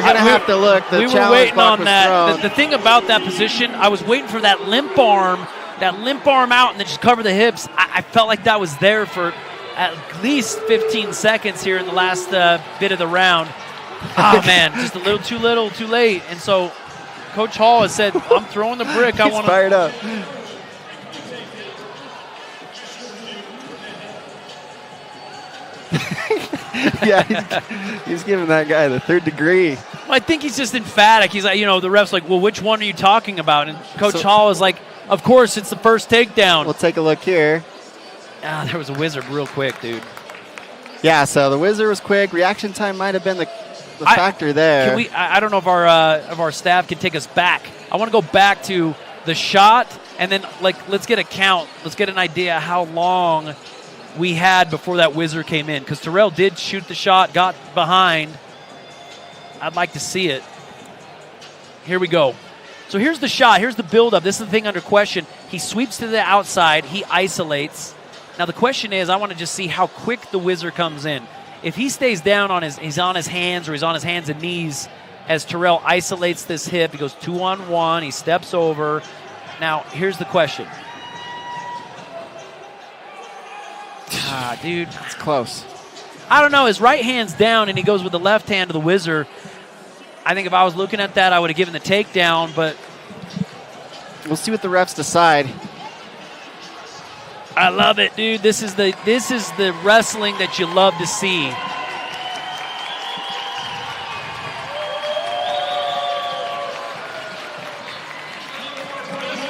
S3: gonna have to look. The
S2: we were
S3: challenge
S2: waiting
S3: block
S2: on
S3: was
S2: that.
S3: thrown.
S2: The thing about that position, I was waiting for that limp arm out, and then just cover the hips. I felt like that was there for at least 15 seconds here in the last bit of the round. Oh man, just a little, too late, and so. Coach Hall has said, I'm throwing the brick.
S3: He's fired up. Yeah, he's giving that guy the 3rd degree.
S2: Well, I think he's just emphatic. He's like, the ref's like, well, which one are you talking about? And Coach Hall is like, of course, it's the first takedown.
S3: We'll take a look here.
S2: There was a whizzer real quick, dude.
S3: Yeah, so the whizzer was quick. Reaction time might have been the factor there.
S2: Can we? I don't know if our staff can take us back. I want to go back to the shot, and then let's get a count. Let's get an idea how long we had before that whizzer came in, because Terrell did shoot the shot, got behind. I'd like to see it. Here we go. So here's the shot. Here's the buildup. This is the thing under question. He sweeps to the outside. He isolates. Now the question is, I want to just see how quick the whizzer comes in. If he stays down he's on his hands, or he's on his hands and knees as Terrell isolates this hip. He goes 2-on-1. He steps over. Now, here's the question. Dude.
S3: It's close.
S2: I don't know. His right hand's down, and he goes with the left hand to the whizzer. I think if I was looking at that, I would have given the takedown, but
S3: we'll see what the refs decide.
S2: I love it, dude. This is the wrestling that you love to see.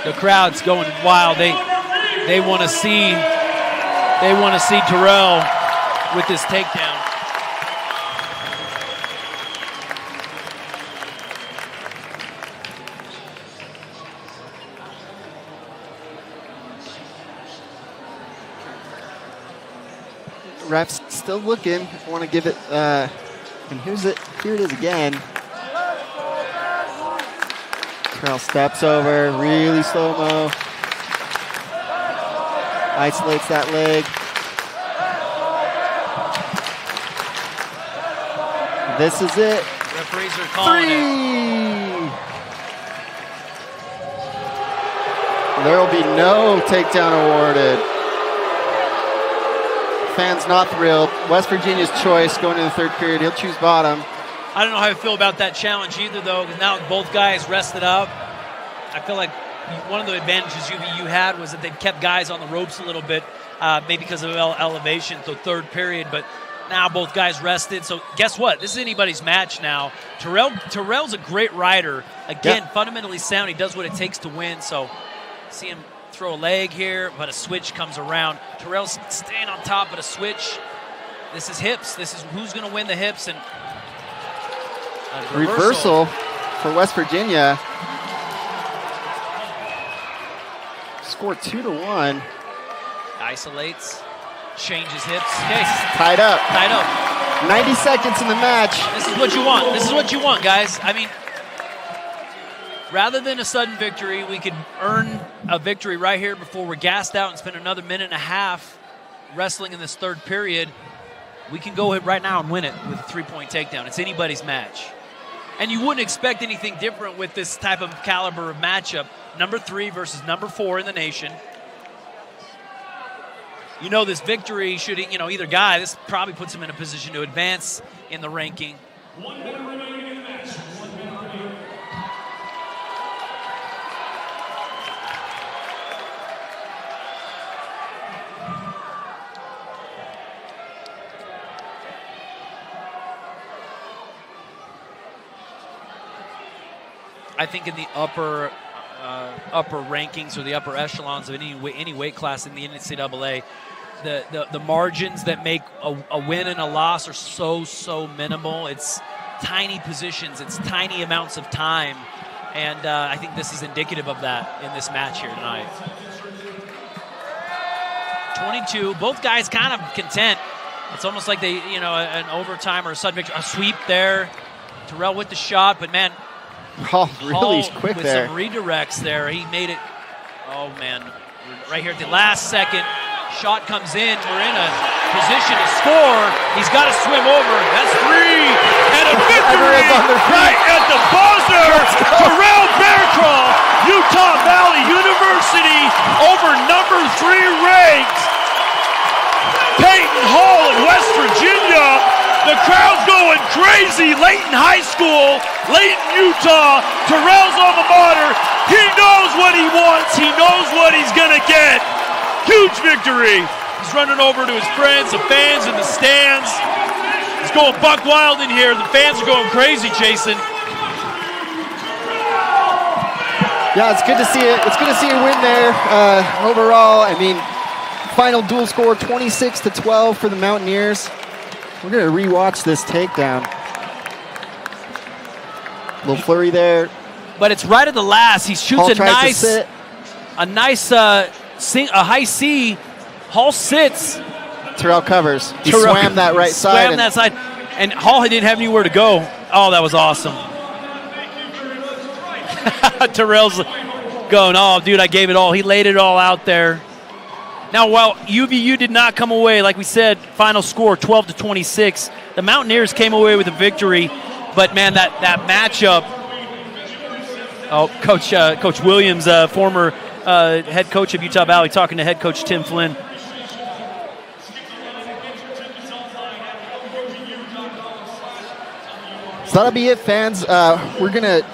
S2: The crowd's going wild. They want to see Terrell with this takedown.
S3: Ref's still looking. I want to give it, and here it is again. Terrell steps over, really slow-mo. Isolates that leg. This is it.
S2: Referees are calling it.
S3: There will be no takedown awarded. Fans not thrilled. West Virginia's choice going into the 3rd period. He'll choose bottom.
S2: I don't know how I feel about that challenge either, though, because now both guys rested up. I feel like one of the advantages UVU had was that they kept guys on the ropes a little bit, maybe because of elevation, so 3rd period, but now both guys rested. So guess what? This is anybody's match now. Terrell's a great rider. Again, fundamentally sound. He does what it takes to win, so see him throw a leg here, but a switch comes around. Terrell's staying on top, but a switch. This is hips. This is who's going to win the hips. And
S3: reversal for West Virginia. Score 2-1.
S2: Isolates, changes hips. Okay.
S3: Tied up.
S2: 90
S3: seconds in the match.
S2: This is what you want. This is what you want, guys. I mean, rather than a sudden victory, we could earn a victory right here before we're gassed out and spend another minute and a half wrestling in this 3rd period. We can go ahead right now and win it with a 3-point takedown. It's anybody's match. And you wouldn't expect anything different with this type of caliber of matchup. Number 3 versus number 4 in the nation. This victory should, either guy, this probably puts him in a position to advance in the ranking. I think in the upper rankings or the upper echelons of any weight class in the NCAA, the margins that make a win and a loss are so minimal. It's tiny positions, it's tiny amounts of time, and I think this is indicative of that in this match here tonight. 22, both guys kind of content. It's almost like they, an overtime or a sudden victory, a sweep there. Terrell with the shot, but man,
S3: Hall really quick
S2: with
S3: there.
S2: some redirects there. He made it. Oh man, right here at the last second, shot comes in. We're in a position to score. He's got to swim over. That's 3 and a victory right at the buzzer. Terrell Bearcroft, Utah Valley University over number 3 ranked Peyton Hall in West Virginia. The crowd's going crazy. Layton High School, Layton, Utah, Terrell's alma mater. He knows what he wants. He knows what he's going to get. Huge victory. He's running over to his friends, the fans in the stands. He's going buck wild in here. The fans are going crazy, Jason.
S3: Yeah, it's good to see it. It's good to see a win there. Overall, I mean, final dual score 26-12 for the Mountaineers. We're going to rewatch this takedown. Little flurry there.
S2: But it's right at the last. He shoots
S3: Hall
S2: a
S3: tries
S2: nice high C. Hall sits.
S3: Terrell covers. He swam that right side.
S2: Swam that side. And Hall didn't have anywhere to go. Oh, that was awesome. Terrell's going, oh, dude, I gave it all. He laid it all out there. Now, while UVU did not come away, like we said, final score 12-26, the Mountaineers came away with a victory. But, man, that matchup, Coach Williams, former head coach of Utah Valley, talking to head coach Tim Flynn.
S3: So that'll be it, fans. We're going to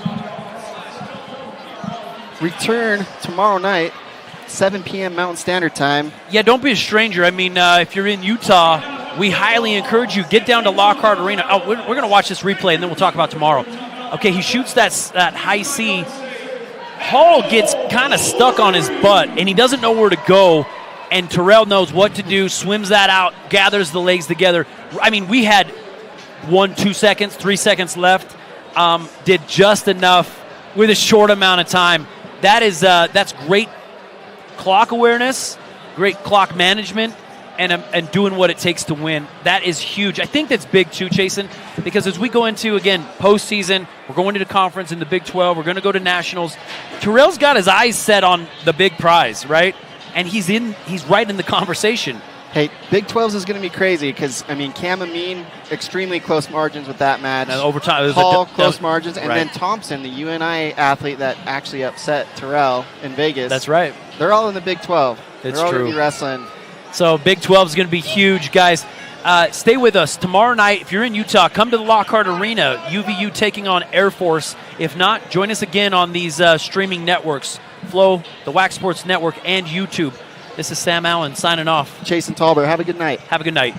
S3: return tomorrow night, 7 p.m. Mountain Standard Time.
S2: Yeah, don't be a stranger. I mean, if you're in Utah, we highly encourage you, get down to Lockhart Arena. Oh, we're going to watch this replay, and then we'll talk about tomorrow. Okay, he shoots that high C. Hall gets kind of stuck on his butt, and he doesn't know where to go, and Terrell knows what to do, swims that out, gathers the legs together. I mean, we had 1, 2 seconds, 3 seconds left, did just enough with a short amount of time. That's great clock awareness, great clock management, and doing what it takes to win. That is huge. I think that's big too, Jason, because as we go into, again, postseason, we're going to the conference in the Big 12, we're going to go to nationals. Terrell's got his eyes set on the big prize, right? And he's right in the conversation.
S3: Hey, Big 12s is going to be crazy because, I mean, Cam Amin, extremely close margins with that match.
S2: And overtime,
S3: Hall, close margins. And
S2: right.
S3: then Thompson, the UNI athlete that actually upset Terrell in Vegas.
S2: That's right.
S3: They're all in the Big 12.
S2: It's
S3: They're all
S2: true.
S3: going to be wrestling.
S2: So Big 12 is going to be huge, guys. Stay with us. Tomorrow night, if you're in Utah, come to the Lockhart Arena. UVU taking on Air Force. If not, join us again on these streaming networks, Flo, the Wax Sports Network, and YouTube. This is Sam Allen signing off.
S3: Jason Talbert, have a good night.
S2: Have a good night.